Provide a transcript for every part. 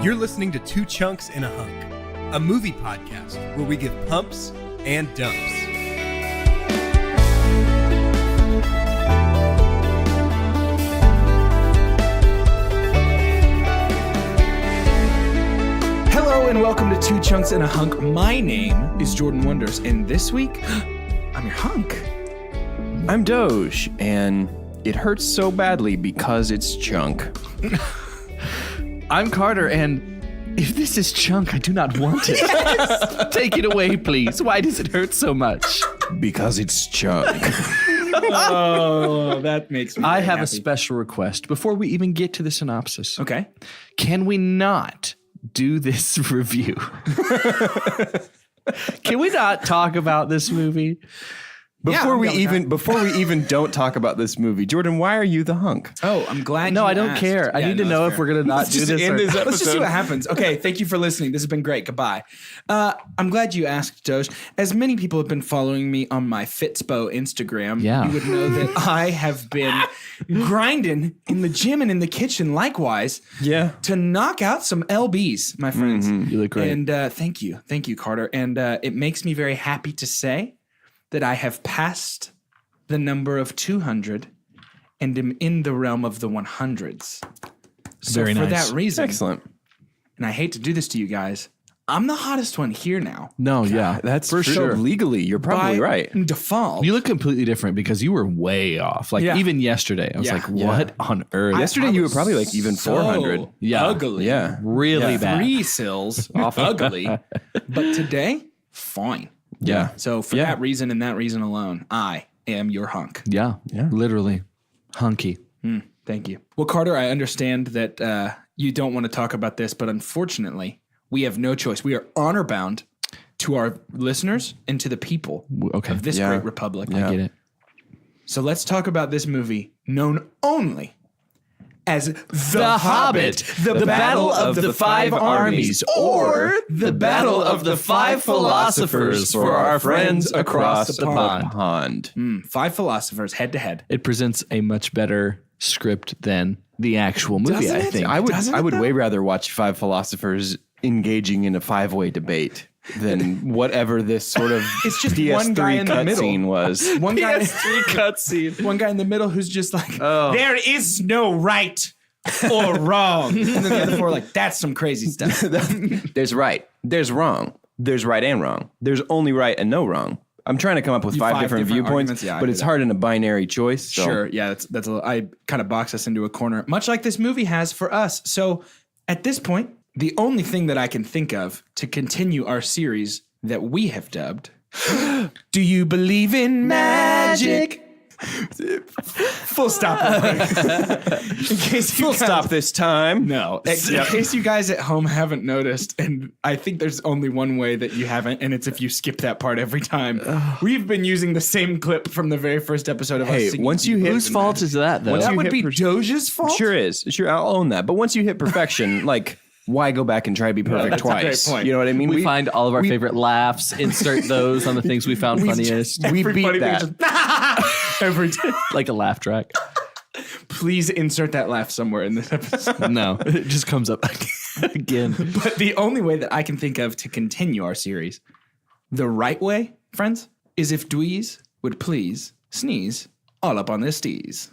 You're listening to Two Chunks and a Hunk, a movie podcast where we give pumps and dumps. Hello and welcome to Two Chunks and a Hunk. My name is Jordan Wonders, and this week, I'm your hunk. I'm Doge, and it hurts so badly because it's chunk. I'm Carter, and if this is chunk, I do not want it. Yes. Take it away, please. Why does it hurt so much? Because it's chunk. Oh, that makes me I have happy. a special request before we even get to the synopsis. Okay. Can we not do this review? Can we not talk about this movie? Before we even don't talk about this movie, Jordan, why are you the hunk? Oh, I'm glad No, you I don't asked. care. I need to know if we're going to not do this. Let's just see what happens. Okay, thank you for listening. This has been great. Goodbye. I'm glad you asked, Doge. As many people have been following me on my Fitspo Instagram, Yeah. you would know that I have been grinding in the gym and in the kitchen likewise to knock out some LBs, my friends. You look great. And thank you. Thank you, Carter. And it makes me very happy to say that I have passed the number of 200 and am in the realm of the 100s. So Very for nice. that reason, Excellent. and I hate to do this to you guys, I'm the hottest one here now. No, yeah. That's for true. sure. Legally, you're probably By right. default. You look completely different because you were way off. Like Yeah. even yesterday, I was Yeah. like, what on earth? Yesterday, you were probably like even 400. Yeah. Ugly. Yeah. Really bad. 3 sills off ugly. But today, fine. Yeah. So for that reason and that reason alone, I am your hunk. Yeah. Literally. Hunky. Thank you. Well, Carter, I understand that you don't want to talk about this, but unfortunately, we have no choice. We are honor bound to our listeners and to the people of this great republic. I get it. So let's talk about this movie known only as The Hobbit, the Battle of the Five Armies, or the Battle of the Five Philosophers for our friends across the pond. 5 philosophers head to head. It presents a much better script than the actual movie, Doesn't I it? think. I would way rather watch 5 philosophers engaging in a 5-way debate than whatever this sort of It's just PS3 one guy in the middle. cutscene was. One guy, cutscene. one guy in the middle who's just like, there is no right or wrong. And then the other 4 are like, that's some crazy stuff. There's right. There's wrong. There's right and wrong. There's only right and no wrong. I'm trying to come up with 5 different viewpoints, arguments. Yeah, I but do it's that. hard in a binary choice. So. Sure. Yeah, that's I kind of box us into a corner, much like this movie has for us. So at this point, the only thing that I can think of to continue our series that we have dubbed, Do You Believe in Magic? Full stop. In case you Full guys, stop this time. No. In case you guys at home haven't noticed, and I think there's only one way that you haven't, and it's if you skip that part every time. We've been using the same clip from the very first episode of us Hey, singing once you hit Whose fault is that, though? that you would hit be Doge's fault? Sure is. Sure, I'll own that. But once you hit perfection, like, why go back and try to be perfect that's a great twice? point. You know what I mean? We find all of our favorite laughs, insert those on the things we found funniest, we Everybody beat that. just- every time. like a laugh track. Please insert that laugh somewhere in this episode. No, it just comes up again. But the only way that I can think of to continue our series, the right way, friends, is if dweez would please sneeze all up on their steez.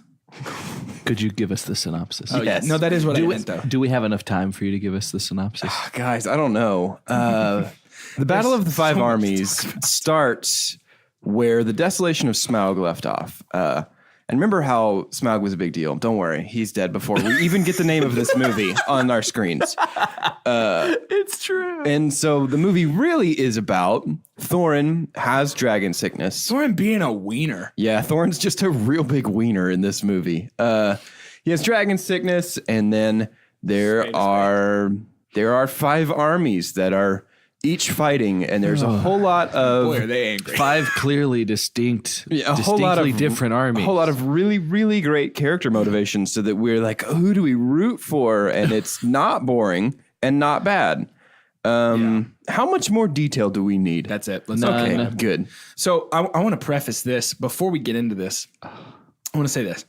Could you give us the synopsis? Oh, yes. No, that is what I meant, though. Do we have enough time for you to give us the synopsis? Guys, I don't know. The Battle of the Five Armies starts where the desolation of Smaug left off. And remember how Smaug was a big deal. Don't worry. He's dead before we even get the name of this movie on our screens. It's true. And so the movie really is about Thorin has dragon sickness. Soren being a wiener. Yeah, Thorin's just a real big wiener in this movie. He has dragon sickness, and then there are 5 armies that are each fighting, and there's a whole lot of Boy, are they angry. 5 clearly distinctly different armies. A whole lot of really, really great character motivations, so that we're like, who do we root for? And it's not boring and not bad. How much more detail do we need? That's it. Let's okay. None. Good. So I want to preface this before we get into this. I want to say this.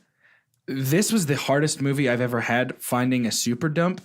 This was the hardest movie I've ever had finding a super dump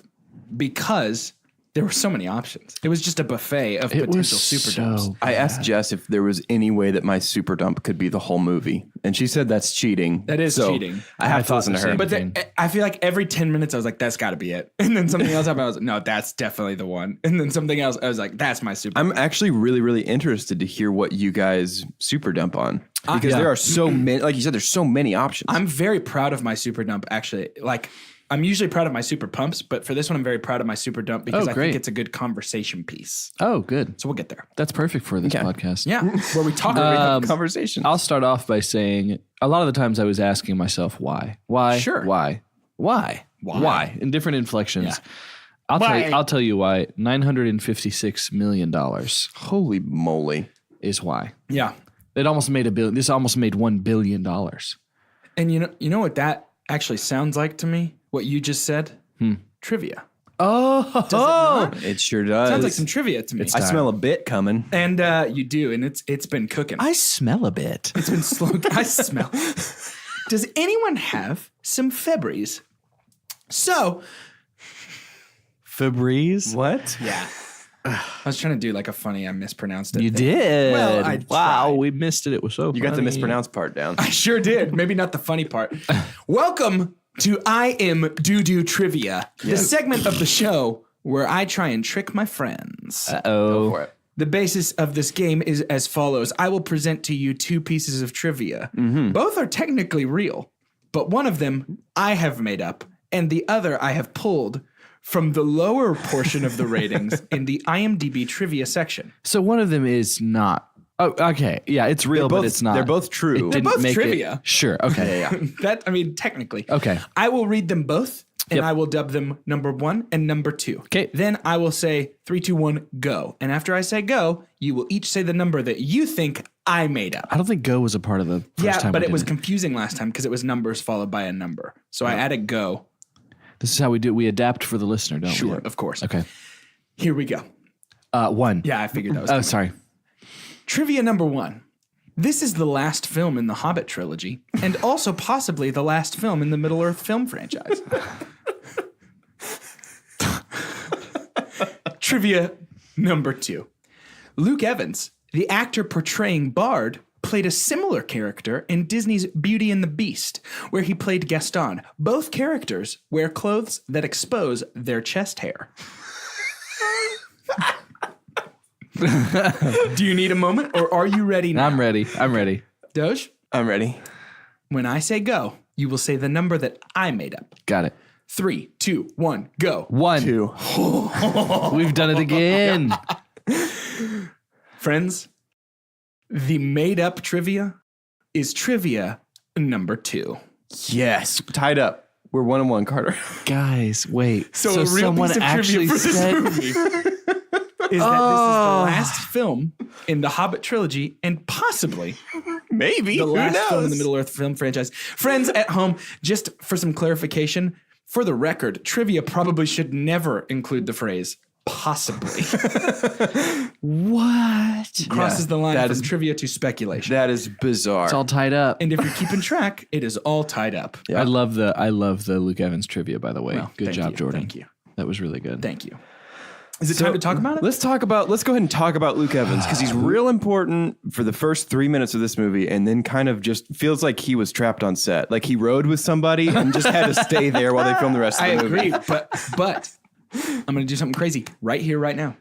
because There were so many options. It was just a buffet of potential super dumps. I asked Jess if there was any way that my super dump could be the whole movie, and she said that's cheating. That is cheating. I have to listen to her. But I feel like every 10 minutes I was like, that's got to be it. And then something else happened. I was like, no, that's definitely the one. And then something else, I was like, that's my super I'm dump. actually really, really interested to hear what you guys super dump on, because there are so many. Like you said, there's so many options. I'm very proud of my super dump, actually. Like, I'm usually proud of my super pumps, but for this one, I'm very proud of my super dump because I think it's a good conversation piece. Oh, good. So we'll get there. That's perfect for this podcast. Yeah, where we talk about conversation. I'll start off by saying a lot of the times I was asking myself why. Sure. Why? In different inflections. Yeah. I'll tell you why. $956 million Holy moly! is why. Yeah. It almost made $1 billion. This almost made $1 billion. And you know what that actually sounds like to me? What you just said? Trivia. Oh, It sure does. Sounds like some trivia to me. I smell a bit coming. And you do, and it's been cooking. I smell a bit. It's been slow. I smell. Does anyone have some Febreze? So, Febreze? What? yeah. I was trying to do like a funny, I mispronounced it. You thing. did. Well, I wow, tried. we missed it. It was so You got the mispronounced part down. I sure did. Maybe not the funny part. Welcome to I Am Doo-Doo Trivia, the segment of the show where I try and trick my friends. Oh. For it. The basis of this game is as follows. I will present to you 2 pieces of trivia. Both are technically real, but one of them I have made up, and the other I have pulled from the lower portion of the ratings in the IMDb trivia section. So one of them is not. Oh, okay. Yeah, it's real, but it's not. They're both true. It They're didn't both make trivia. It, sure. Okay. Technically. Okay. I will read them both, and Yep. I will dub them number 1 and number 2. Okay. Then I will say 3, 2, 1, go. And after I say go, you will each say the number that you think I made up. I don't think Go was a part of the first time. But we it was did confusing last time because it was numbers followed by a number. So I added go. This is how we do. We adapt for the listener, don't we? Sure, of course. Okay. Here we go. 1. Yeah, I figured that was Oh, coming. sorry. Trivia number 1. This is the last film in the Hobbit trilogy, and also possibly the last film in the Middle-earth film franchise. Trivia number 2. Luke Evans, the actor portraying Bard, played a similar character in Disney's Beauty and the Beast, where he played Gaston. Both characters wear clothes that expose their chest hair. Do you need a moment, or are you ready now? I'm ready. Doge, I'm ready. when I say go, you will say the number that I made up. Got it. 3, 2, 1, go. 1. 2. We've done it again. Friends, the made up trivia is trivia number 2. Yes. Tied up. We're 1-1, Carter. Guys, wait. So a real someone piece of actually trivia for this said movie is that this is the last film in the Hobbit trilogy and possibly Maybe. the Who last knows? film in the Middle-earth film franchise. Friends at home, just for some clarification, for the record, trivia probably should never include the phrase possibly. what? Crosses the line that from is- trivia to speculation. That is bizarre. It's all tied up. And if you're keeping track, it is all tied up. Yeah. I love the Luke Evans trivia, by the way. Well, Good thank job, you. Jordan. Thank you. That was really good. Thank you. Is it time to talk about it? Let's go ahead and talk about Luke Evans, because he's real important for the first 3 minutes of this movie, and then kind of just feels like he was trapped on set. Like he rode with somebody and just had to stay there while they filmed the rest of I the movie. agree, but I'm going to do something crazy right here, right now.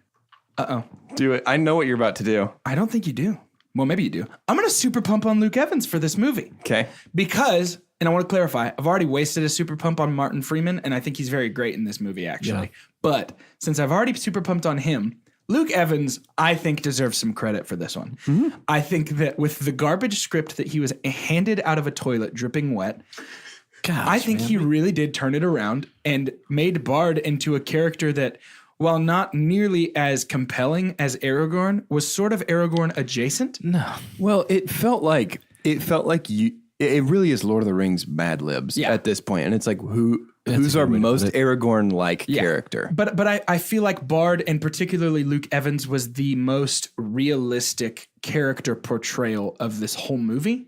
Uh-oh. Do it. I know what you're about to do. I don't think you do. Well, maybe you do. I'm going to super pump on Luke Evans for this movie. Okay. Because, and I want to clarify, I've already wasted a super pump on Martin Freeman, and I think he's very great in this movie, actually. Yeah. But since I've already super pumped on him, Luke Evans, I think, deserves some credit for this one. Mm-hmm. I think that with the garbage script that he was handed out of a toilet dripping wet, I think he really did turn it around and made Bard into a character that, while not nearly as compelling as Aragorn, was sort of Aragorn adjacent. No. Well, it felt like you. It really is Lord of the Rings Mad Libs Yeah. at this point, and it's like who's a our good way to most put it. Aragorn-like character? But I feel like Bard, and particularly Luke Evans, was the most realistic character portrayal of this whole movie.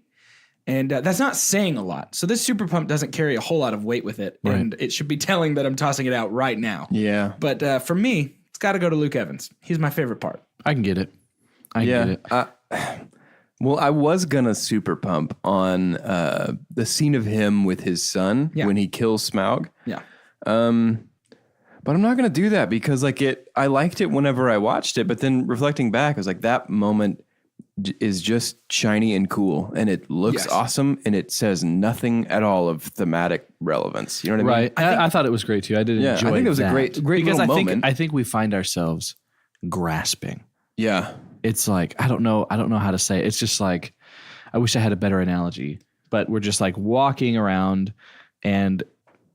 And that's not saying a lot. So this super pump doesn't carry a whole lot of weight with it. Right. And it should be telling that I'm tossing it out right now. Yeah. But for me, it's got to go to Luke Evans. He's my favorite part. I can get it. I can get it. Well, I was gonna super pump on the scene of him with his son when he kills Smaug. Yeah. But I'm not gonna do that because I liked it whenever I watched it, but then reflecting back, I was like, that moment is just shiny and cool, and it looks awesome, and it says nothing at all of thematic relevance. You know what I mean? Right. I thought it was great too. I did enjoy. I think it was that. a great because little I moment. think we find ourselves grasping. Yeah. It's like I don't know how to say it. It's just like I wish I had a better analogy, but we're just like walking around and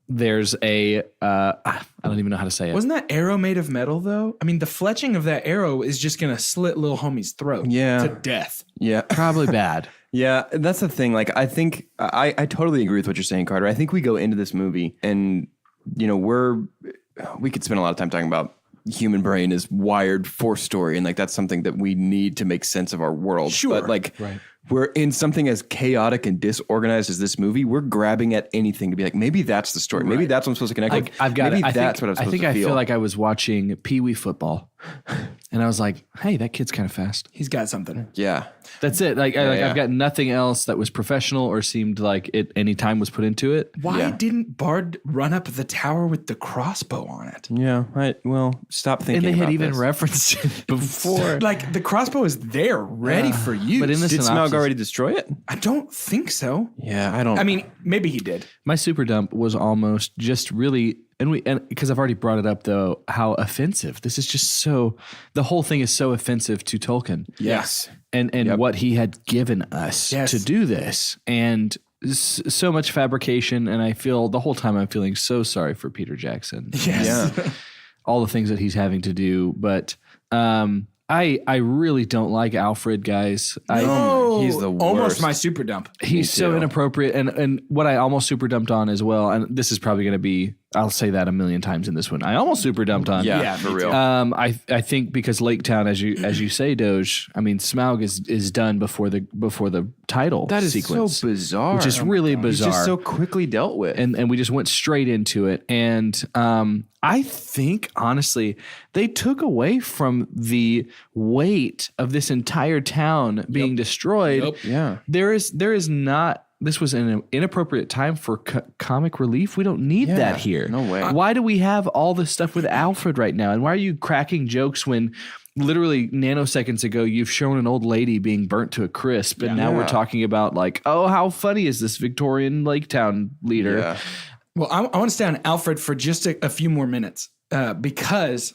there's a I don't even know how to say it. Wasn't that arrow made of metal though? I mean, the fletching of that arrow is just gonna slit little homie's throat to death. Yeah. Probably bad. Yeah, that's the thing. Like, I think I totally agree with what you're saying, Carter. I think we go into this movie and, we could spend a lot of time talking about human brain is wired for story. And like, that's something that we need to make sense of our world. Sure. But we're in something as chaotic and disorganized as this movie. We're grabbing at anything to be like, maybe that's the story. Maybe that's what I'm supposed to connect with. I've got maybe it. that's what I'm supposed to feel. I feel like I was watching Pee Wee football and I was like, hey, that kid's kind of fast. He's got something. Yeah. That's it. I've got nothing else that was professional or seemed like any time was put into it. Why didn't Bard run up the tower with the crossbow on it? Yeah. Stop thinking And they had about even this. referenced it before. Like the crossbow is there, ready for use. But in the Did synopsis, Smaug already destroy it? I don't think so. Yeah, I don't. I mean, maybe he did. my super dump was almost just really, and because I've already brought it up though, how offensive this is. Just so the whole thing is so offensive to Tolkien. yes. And what he had given us Yes. to do this, and so much fabrication. And I feel the whole time I'm feeling so sorry for Peter Jackson. Yes. Yeah. All the things that he's having to do, but I really don't like Alfred, guys. He's the worst. Almost my super dump. He's so inappropriate, and what I almost super dumped on as well, and this is probably going to be, I'll say that a million times in this one. I almost super dumped on. Yeah, for real. I think because Lake Town, as you say, Doge. I mean, Smaug is done before the title That is sequence, so bizarre. which is really bizarre. He's just so quickly dealt with. and we just went straight into it. And I think honestly, they took away from the weight of this entire town being destroyed. Yeah. There is not. This was an inappropriate time for comic relief. We don't need that here. no way. Why do we have all this stuff with Alfred right now? And why are you cracking jokes when literally nanoseconds ago you've shown an old lady being burnt to a crisp, and now we're talking about like, oh, how funny is this Victorian Lake Town leader? Yeah. Well, I want to stay on Alfred for just a few more minutes because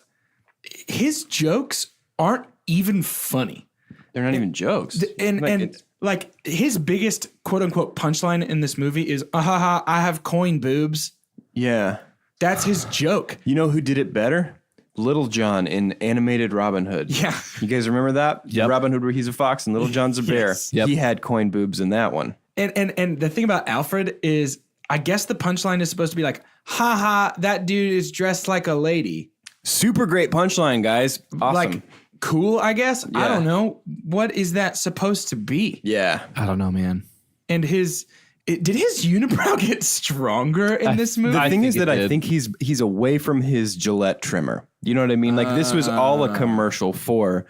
his jokes aren't even funny. They're not even jokes. And like his biggest quote unquote punchline in this movie is, "Ahaha, I have coin boobs." Yeah. That's his joke. You know who did it better? Little John in animated Robin Hood. Yeah. You guys remember that? Yep. Robin Hood where he's a fox and Little John's a bear. Yes. Yep. He had coin boobs in that one. And the thing about Alfred is, I guess the punchline is supposed to be like, "Haha, that dude is dressed like a lady." Super great punchline, guys. Awesome. Like, cool, I guess. I Yeah. don't know. What is that supposed to be? yeah. I don't know, man. And did his unibrow get stronger in this movie? The thing think is it that I did. think he's away from his Gillette trimmer. You know what I mean? Like this was all a commercial for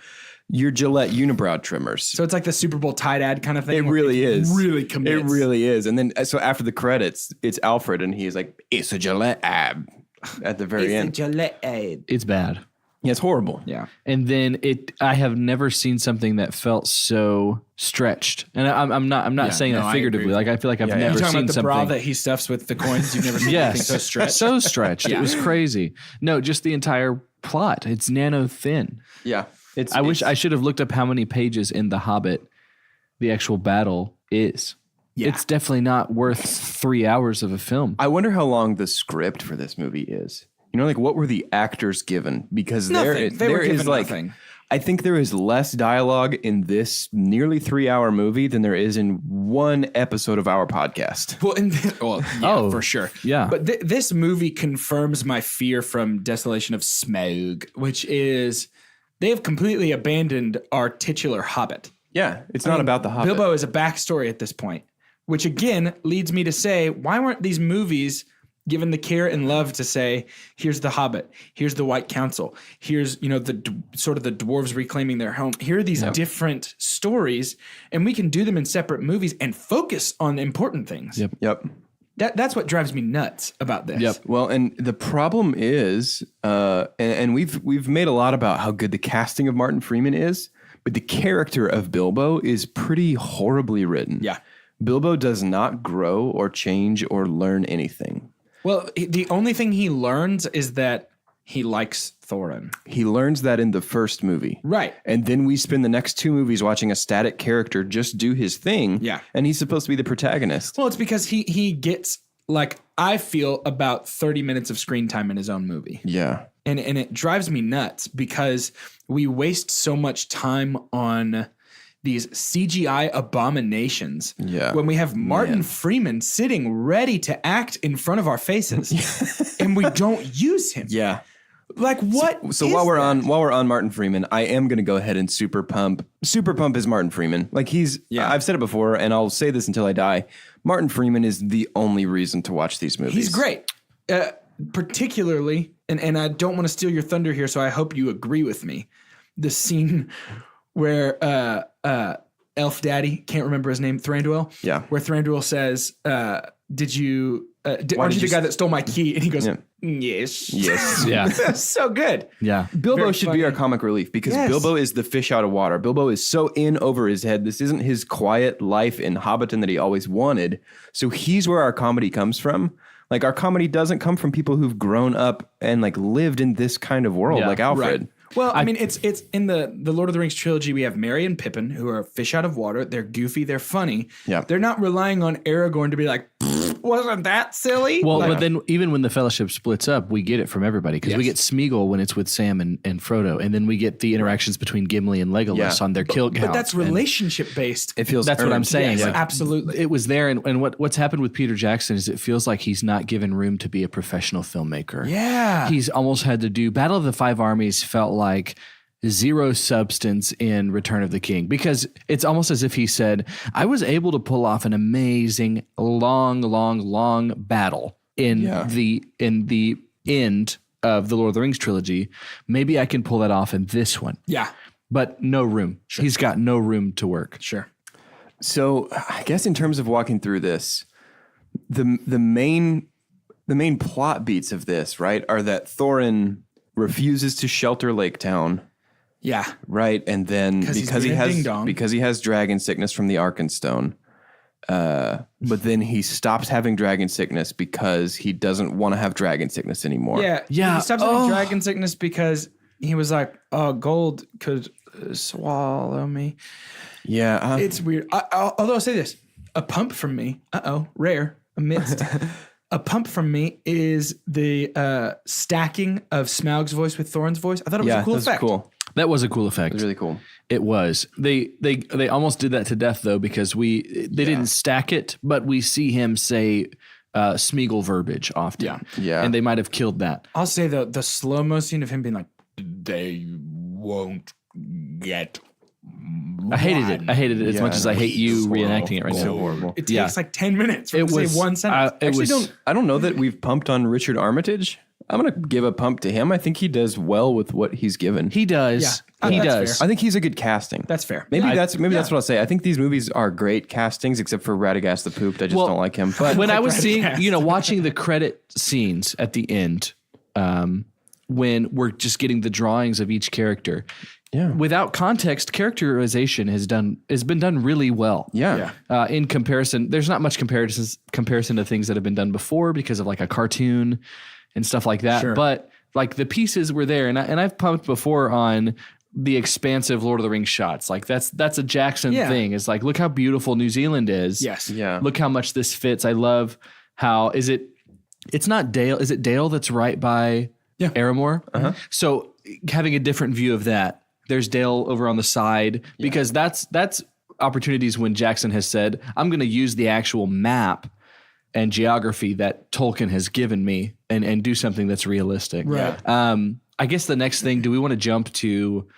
your Gillette unibrow trimmers. So it's like the Super Bowl tight ad kind of thing. It where really is. Really commits. It really is. And then so after the credits, it's Alfred and he's like, "It's a Gillette ad" at the very end. Gillette ad. It's bad. Yeah, it's horrible. Yeah. And then I have never seen something that felt so stretched. And I'm not saying no, that I figuratively. agree. Like I feel like I've Yeah, never You're talking seen about the bra something. that he stuffs with the coins? You've never seen anything Yes, so stretched? so stretched. It was crazy. No, just the entire plot. It's nano thin. Yeah. I wish I should have looked up how many pages in The Hobbit the actual battle is. Yeah. It's definitely not worth 3 hours of a film. I wonder how long the script for this movie is. You know, like what were the actors given? Because Nothing. They were there is given like, nothing. I think there is less dialogue in this nearly 3-hour movie than there is in one episode of our podcast. Well, for sure. Yeah. But this movie confirms my fear from Desolation of Smaug, which is they have completely abandoned our titular Hobbit. Yeah, it's not about the Hobbit. Bilbo is a backstory at this point, which again leads me to say, why weren't these movies given the care and love to say, here's the Hobbit, here's the White Council, here's, sort of the dwarves reclaiming their home. Here are these different stories, and we can do them in separate movies and focus on important things. Yep. That's what drives me nuts about this. Yep. Well, and the problem is, and we've made a lot about how good the casting of Martin Freeman is, but the character of Bilbo is pretty horribly written. Yeah. Bilbo does not grow or change or learn anything. Well, the only thing he learns is that he likes Thorin. He learns that in the first movie. Right. And then we spend the next 2 movies watching a static character just do his thing. Yeah. And he's supposed to be the protagonist. Well, it's because he gets, I feel, about 30 minutes of screen time in his own movie. Yeah. And it drives me nuts because we waste so much time on these CGI abominations. Yeah. When we have Martin Freeman sitting ready to act in front of our faces and we don't use him. Yeah. What? So while we're on Martin Freeman, I am going to go ahead and super pump is Martin Freeman. I've said it before and I'll say this until I die. Martin Freeman is the only reason to watch these movies. He's great. Particularly, and I don't want to steal your thunder here, so I hope you agree with me. The scene where Elf Daddy, can't remember his name, Thranduil. Yeah. Where Thranduil says, aren't you the guy that stole my key? And he goes, yes. Yes. Yeah. That's so good. Yeah. Bilbo Very should funny. be our comic relief because Yes. Bilbo is the fish out of water. Bilbo is so in over his head. This isn't his quiet life in Hobbiton that he always wanted. So he's where our comedy comes from. Our comedy doesn't come from people who've grown up and lived in this kind of world, like Alfred. Right. Well, I mean, it's in the Lord of the Rings trilogy. We have Merry and Pippin, who are fish out of water. They're goofy. They're funny. Yeah. They're not relying on Aragorn to be like, wasn't that silly? Well, but then even when the Fellowship splits up, we get it from everybody because we get Smeagol when it's with Sam and Frodo, and then we get the interactions between Gimli and Legolas on their kill count. But that's relationship based. It feels That's what I'm earned. saying. Yes, Like, absolutely. it was there, and what's happened with Peter Jackson is it feels like he's not given room to be a professional filmmaker. Yeah. He's almost had to do Battle of the Five Armies felt like zero substance in Return of the King because it's almost as if he said, I was able to pull off an amazing long battle in the end of the Lord of the Rings trilogy. Maybe I can pull that off in this one. Yeah. But no room. Sure. He's got no room to work. Sure. So I guess in terms of walking through this, the main plot beats of this, right, are that Thorin refuses to shelter Lake Town. Yeah. Right, and then because he has dragon sickness from the Arkenstone, but then he stops having dragon sickness because he doesn't want to have dragon sickness anymore. Yeah. Yeah. He stops having dragon sickness because he was like, gold could swallow me. Yeah, It's weird. Although I'll say this, a pump from me, rare, amidst, a pump from me is the stacking of Smaug's voice with Thorin's voice. I thought it was a cool effect. Cool. That was a cool effect. It was really cool. It was. They almost did that to death though because they didn't stack it, but we see him say Smeagol verbiage often. Yeah. And they might have killed that. I'll say the slow-mo scene of him being like, they won't get I hated it as much as I hate you reenacting it right now. Horrible. It takes like 10 minutes for him to say one sentence. I don't know that we've pumped on Richard Armitage. I'm going to give a pump to him. I think he does well with what he's given. He does. Yeah. He That's does. fair. I think he's a good casting. That's fair. Maybe that's what I'll say. I think these movies are great castings, except for Radagast the Pooped. I just don't like him. But When I was seeing, watching the credit scenes at the end, when we're just getting the drawings of each character, without context, characterization has been done really well. Yeah. In comparison, there's not much comparison to things that have been done before because of like a cartoon and stuff like that. Sure. But like the pieces were there, and I've pumped before on the expansive Lord of the Rings shots. Like that's a Jackson thing. It's like, look how beautiful New Zealand is. Yes. Yeah. Look how much this fits. I love how it's not Dale. Is it Dale that's right by Aramor? Uh-huh. So having a different view of that, there's Dale over on the side because that's opportunities when Jackson has said, I'm going to use the actual map and geography that Tolkien has given me and do something that's realistic. Right. I guess the next thing, do we want to jump to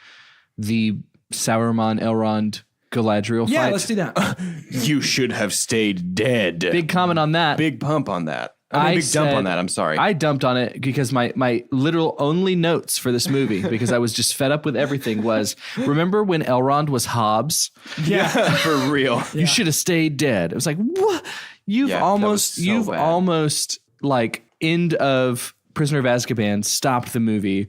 the Sauron, Elrond, Galadriel fight? Yeah, let's do that. You should have stayed dead. Big comment on that. Big pump on that. I big dump on that. I'm sorry. I dumped on it because my literal only notes for this movie, because I was just fed up with everything, was remember when Elrond was Hobbs? Yeah. For real. You should have stayed dead. It was like, what? You've almost like end of Prisoner of Azkaban stopped the movie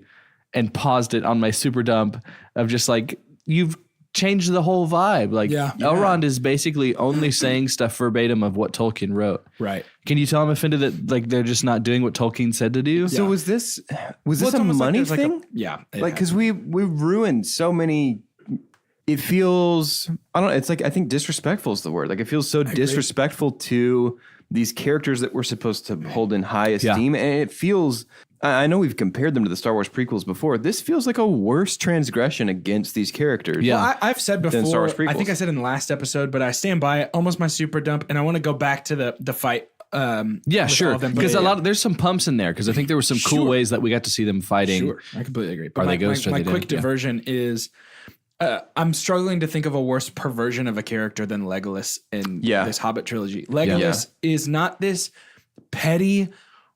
and paused it on my super dump of just like, you've changed the whole vibe. Like Elrond is basically only saying stuff verbatim of what Tolkien wrote. Right. Can you tell I'm offended that like they're just not doing what Tolkien said to do? So was this a money thing? Like, because we ruined so many. It feels, I don't know. It's like, I think disrespectful is the word. Like, it feels so disrespectful to these characters that we're supposed to hold in high esteem. And it feels, I know we've compared them to the Star Wars prequels before. This feels like a worse transgression against these characters. Yeah. Well, I've said before, I think I said in the last episode, but I stand by it, almost my super dump. And I want to go back to the fight. Sure. Because there's some pumps in there, because I think there were some cool ways that we got to see them fighting. Sure. I completely agree. But Are they ghosts? My quick diversion is, I'm struggling to think of a worse perversion of a character than Legolas in this Hobbit trilogy. Legolas is not this petty,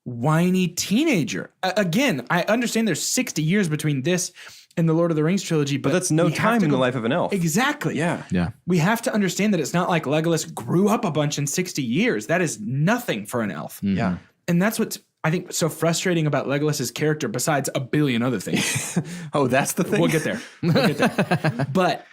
whiny teenager. Again, I understand there's 60 years between this and the Lord of the Rings trilogy, but that's no time in the life of an elf. Exactly. Yeah. We have to understand that it's not like Legolas grew up a bunch in 60 years. That is nothing for an elf. Mm-hmm. Yeah. And that's what's, I think, so frustrating about Legolas's character, besides a billion other things. Oh, that's the thing? We'll get there. But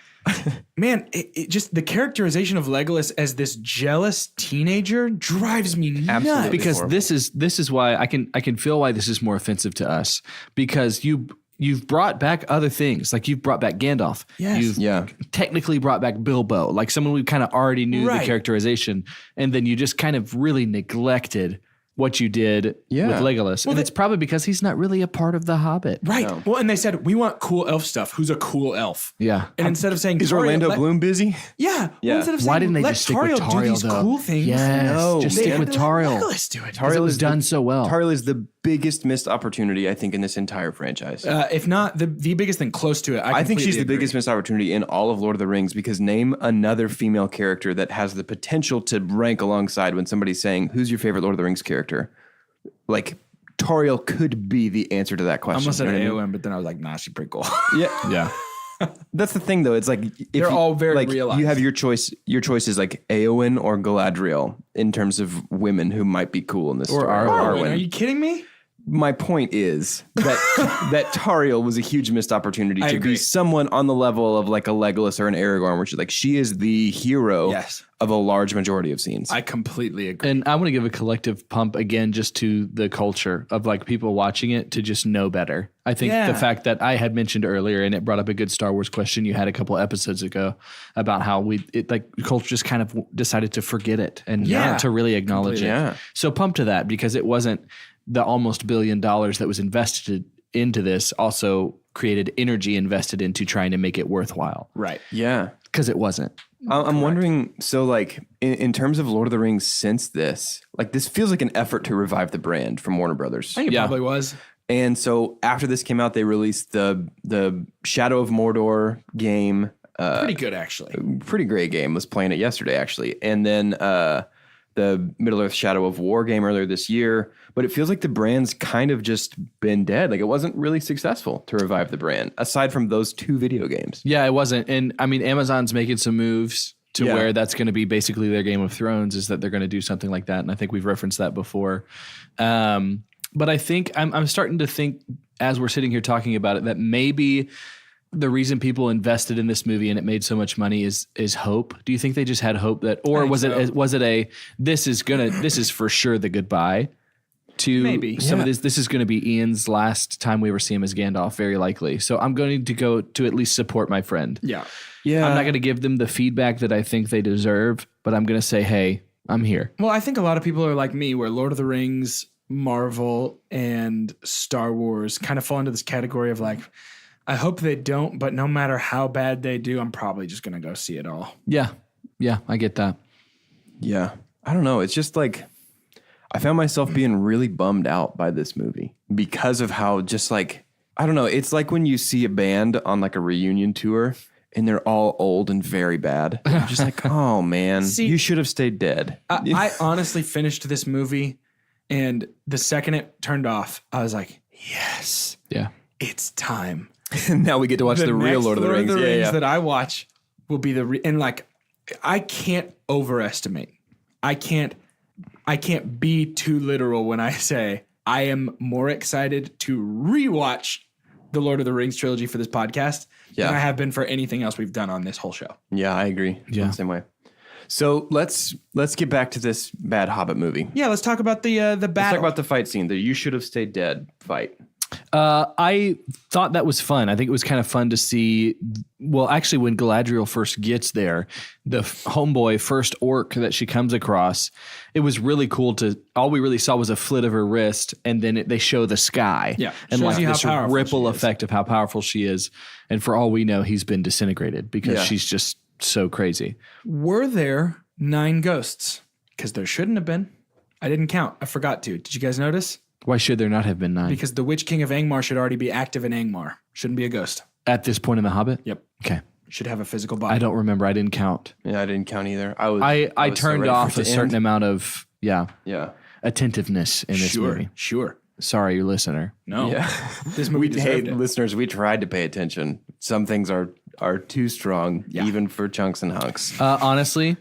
man, it just, the characterization of Legolas as this jealous teenager drives me nuts. Absolutely. Because this is why I can feel why this is more offensive to us, because you've brought back other things. Like, you've brought back Gandalf. Yes. You've technically brought back Bilbo, like someone we kind of already knew the characterization, and then you just kind of really neglected what you did with Legolas. And it's probably because he's not really a part of the Hobbit. Right. No. Well, and they said, we want cool elf stuff. Who's a cool elf? Yeah. And instead of saying, is Orlando Bloom busy? Yeah. Well, instead of saying, why didn't they let just stick with Tauriel do these though? cool things? Yes. Just stick with Tauriel. Legolas do it. Tauriel was done so well. Tauriel is the biggest missed opportunity, I think, in this entire franchise. If not the biggest thing close to it. I think she's the biggest missed opportunity in all of Lord of the Rings, because name another female character that has the potential to rank alongside when somebody's saying, who's your favorite Lord of the Rings character? Like, Tauriel could be the answer to that question. I almost said AOM, but then I was like, nah, she's pretty cool. Yeah. That's the thing, though. It's like, they're all very realized. You have your choice. Your choice is like Éowyn or Galadriel in terms of women who might be cool in this story. Arwen. Are you kidding me? My point is that Tauriel was a huge missed opportunity to be someone on the level of like a Legolas or an Aragorn, where she is the hero of a large majority of scenes. I completely agree. And I want to give a collective pump again just to the culture of like people watching it to just know better. I think the fact that I had mentioned earlier, and it brought up a good Star Wars question you had a couple episodes ago about how culture just kind of decided to forget it and not to really acknowledge it. Yeah. So pump to that, because it wasn't the almost $1 billion that was invested into this also created energy invested into trying to make it worthwhile. Right. Yeah. Because it wasn't. I'm wondering, so like in terms of Lord of the Rings since this, like this feels like an effort to revive the brand from Warner Brothers. I think it probably was. And so after this came out, they released the Shadow of Mordor game. Pretty good, actually. Pretty great game. Was playing it yesterday, actually. And then the Middle-earth Shadow of War game earlier this year. But it feels like the brand's kind of just been dead. Like, it wasn't really successful to revive the brand, aside from those 2 video games. Yeah, it wasn't. And I mean, Amazon's making some moves to where that's going to be basically their Game of Thrones, is that they're going to do something like that. And I think we've referenced that before. But I think I'm starting to think, as we're sitting here talking about it, that maybe the reason people invested in this movie and it made so much money is hope. Do you think they just had hope that, or was it a this is for sure the goodbye to maybe some of this? This is going to be Ian's last time we ever see him as Gandalf, very likely. So I'm going to go to at least support my friend. Yeah. I'm not going to give them the feedback that I think they deserve, but I'm going to say, hey, I'm here. Well, I think a lot of people are like me, where Lord of the Rings, Marvel, and Star Wars kind of fall into this category of like, I hope they don't, but no matter how bad they do, I'm probably just going to go see it all. Yeah. Yeah, I get that. Yeah. I don't know. It's just like, I found myself being really bummed out by this movie because of how just like, I don't know. It's like when you see a band on like a reunion tour and they're all old and very bad. I'm just like, oh man, you should have stayed dead. I honestly finished this movie And the second it turned off, I was like, yes, Yeah. it's time. Now we get to watch the real next Lord of the Rings. Yeah. that I watch will be and like, I can't overestimate. I can't be too literal when I say I am more excited to rewatch the Lord of the Rings trilogy for this podcast than I have been for anything else we've done on this whole show. Yeah, I agree. Yeah. The same way. So let's get back to this bad Hobbit movie. Yeah, let's talk about the battle. Let's talk about the fight scene, the "You should have stayed dead" fight. I thought that was fun. I think it was kind of fun to see. Well, actually, when Galadriel first gets there, the homeboy first orc that she comes across, it was really cool to. All we really saw was a flit of her wrist, and then they show the sky. Yeah, and shows like you how this powerful ripple she is. effect of how powerful she is. And for all we know, he's been disintegrated because she's just so crazy. Were there 9 ghosts? Because there shouldn't have been. I didn't count. I forgot to. Did you guys notice? Why should there not have been 9? Because the Witch King of Angmar should already be active in Angmar. Shouldn't be a ghost. At this point in The Hobbit? Yep. Okay. Should have a physical body. I don't remember. I didn't count. Yeah, I didn't count either. I was so turned ready for off it a to certain end. amount of Yeah. attentiveness in this movie. Sure. Sorry, listener. No. Yeah. This movie deserved it. Listeners, we tried to pay attention. Some things are too strong, even for chunks and hunks. Honestly,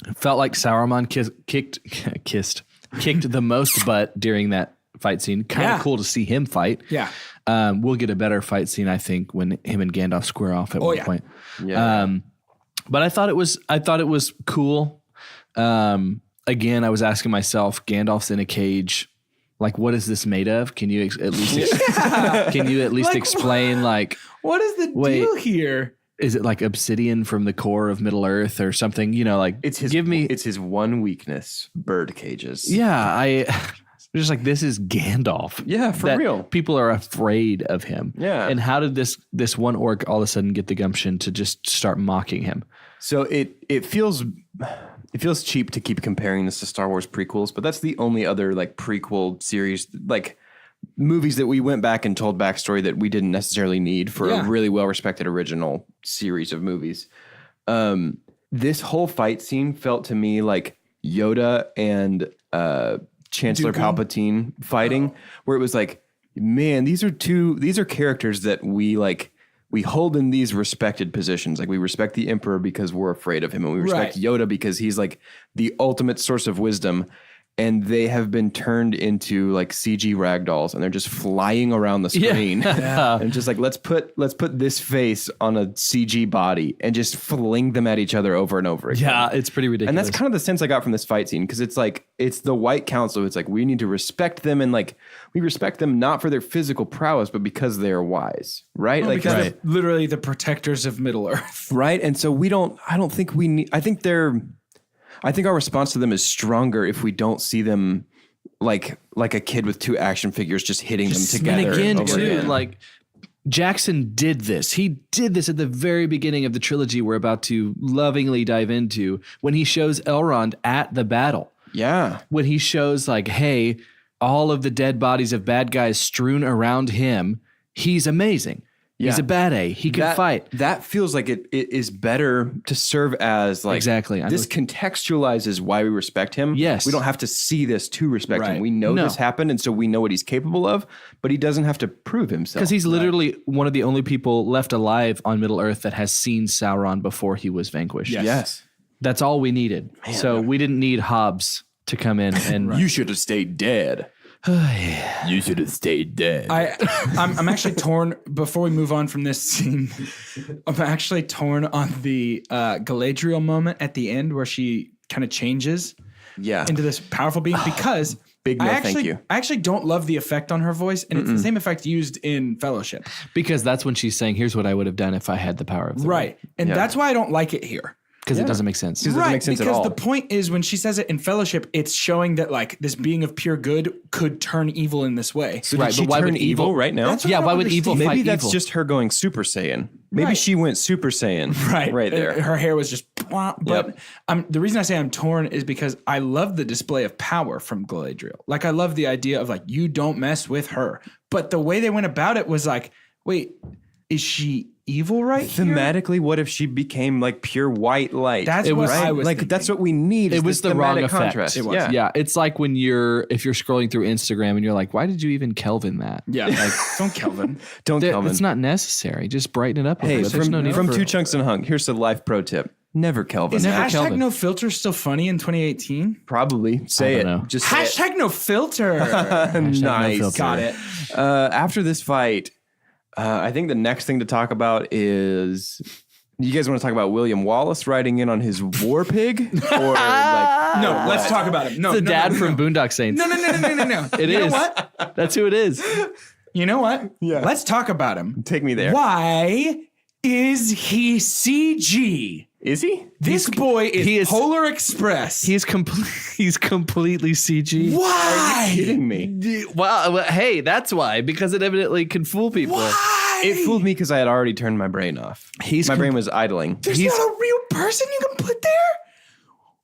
it felt like Sauron kicked the most butt during that fight scene. Kind of cool to see him fight. Yeah. We'll get a better fight scene, I think, when him and Gandalf square off at one point. Yeah. But I thought it was cool. Again, I was asking myself, Gandalf's in a cage. Like, what is this made of? Can you at least explain? Like, What is the deal here? Is it like obsidian from the core of Middle Earth or something? You know, like It's his one weakness, bird cages. Yeah, just like, this is Gandalf. Yeah, for That real. People are afraid of him. Yeah. And how did this one orc all of a sudden get the gumption to just start mocking him? So it feels cheap to keep comparing this to Star Wars prequels, but that's the only other like prequel series, like movies that we went back and told backstory that we didn't necessarily need for a really well-respected original series of movies. This whole fight scene felt to me like Yoda and Chancellor Palpatine fighting, where it was like, man, these are characters that we hold in these respected positions. Like, we respect the Emperor because we're afraid of him, and we respect Yoda because he's like the ultimate source of wisdom. And they have been turned into like CG ragdolls, and they're just flying around the screen. And just like, let's put this face on a CG body and just fling them at each other over and over again. Yeah, it's pretty ridiculous. And that's kind of the sense I got from this fight scene, because it's like, it's the White Council. It's like, we need to respect them, and like, we respect them not for their physical prowess, but because they are wise, right? Well, like, because they're literally the protectors of Middle Earth. right. And so I don't think we need. I think our response to them is stronger if we don't see them like a kid with 2 action figures just hitting them together. And again, over too, again. like, Jackson did this. He did this at the very beginning of the trilogy we're about to lovingly dive into, when he shows Elrond at the battle. Yeah. When he shows, like, hey, all of the dead bodies of bad guys strewn around him, he's amazing. He's a bad A. He can fight. That feels like it is better to serve as like, Exactly. This contextualizes why we respect him. Yes. We don't have to see this to respect him. Right. We know No. this happened, and so we know what he's capable of, but he doesn't have to prove himself. Because he's literally one of the only people left alive on Middle Earth that has seen Sauron before he was vanquished. Yes. That's all we needed. So we didn't need Hobbs to come in and You should have stayed dead. You should have stayed dead. I'm actually torn. Before we move on from this scene, I'm actually torn on the Galadriel moment at the end where she kind of changes into this powerful being, because Big no, thank you. I actually don't love the effect on her voice, and it's the same effect used in Fellowship. because that's when she's saying, here's what I would have done if I had the power of the Right. And that's why I don't like it here. Because it doesn't make sense. It doesn't make sense at because all. the point is, when she says it in Fellowship, it's showing that like this being of pure good could turn evil in this way. So Right, did she but why turn would evil evil- right now? That's what Yeah, I don't why would evil understand. Maybe fight that's evil? just her going Super Saiyan. Maybe Right. she went Super Saiyan right there. Her hair was just, but the reason I say I'm torn is because I love the display of power from Galadriel. Like, I love the idea of like, you don't mess with her. But the way they went about it was like, wait, is she evil right here? Thematically, what if she became like pure white light? That's what I was like. thinking. That's what we need. It is was this the wrong thematic effect. contrast. It was. Yeah. Yeah, it's like when if you're scrolling through Instagram and you're like, why did you even Kelvin that? Yeah, like, don't Kelvin. Don't Kelvin. It's not necessary. Just brighten it up a Hey, little bit. There's no need from for Two Chunks and Hunk, here's the life pro tip: never Kelvin. Is Never hashtag Kelvin. no filter still funny in 2018? Probably say I it. don't know. Just say it. Hashtag no filter. Nice. filter. Got it. After this fight, I think the next thing to talk about is. You guys want to talk about William Wallace riding in on his war pig, or like No, let's talk about him. No, It's the no, dad no, from no. Boondock Saints. No. It You know is. what? That's who it is. You know what? Yeah. Let's talk about him. take me there? Why is he CG? Is he? This boy he is is- Polar Express. He's completely CG. Why? Kidding me? Well, hey, that's why, because it evidently can fool people. Why? It fooled me because I had already turned my brain off. My brain was idling. There's not a real person you can put there?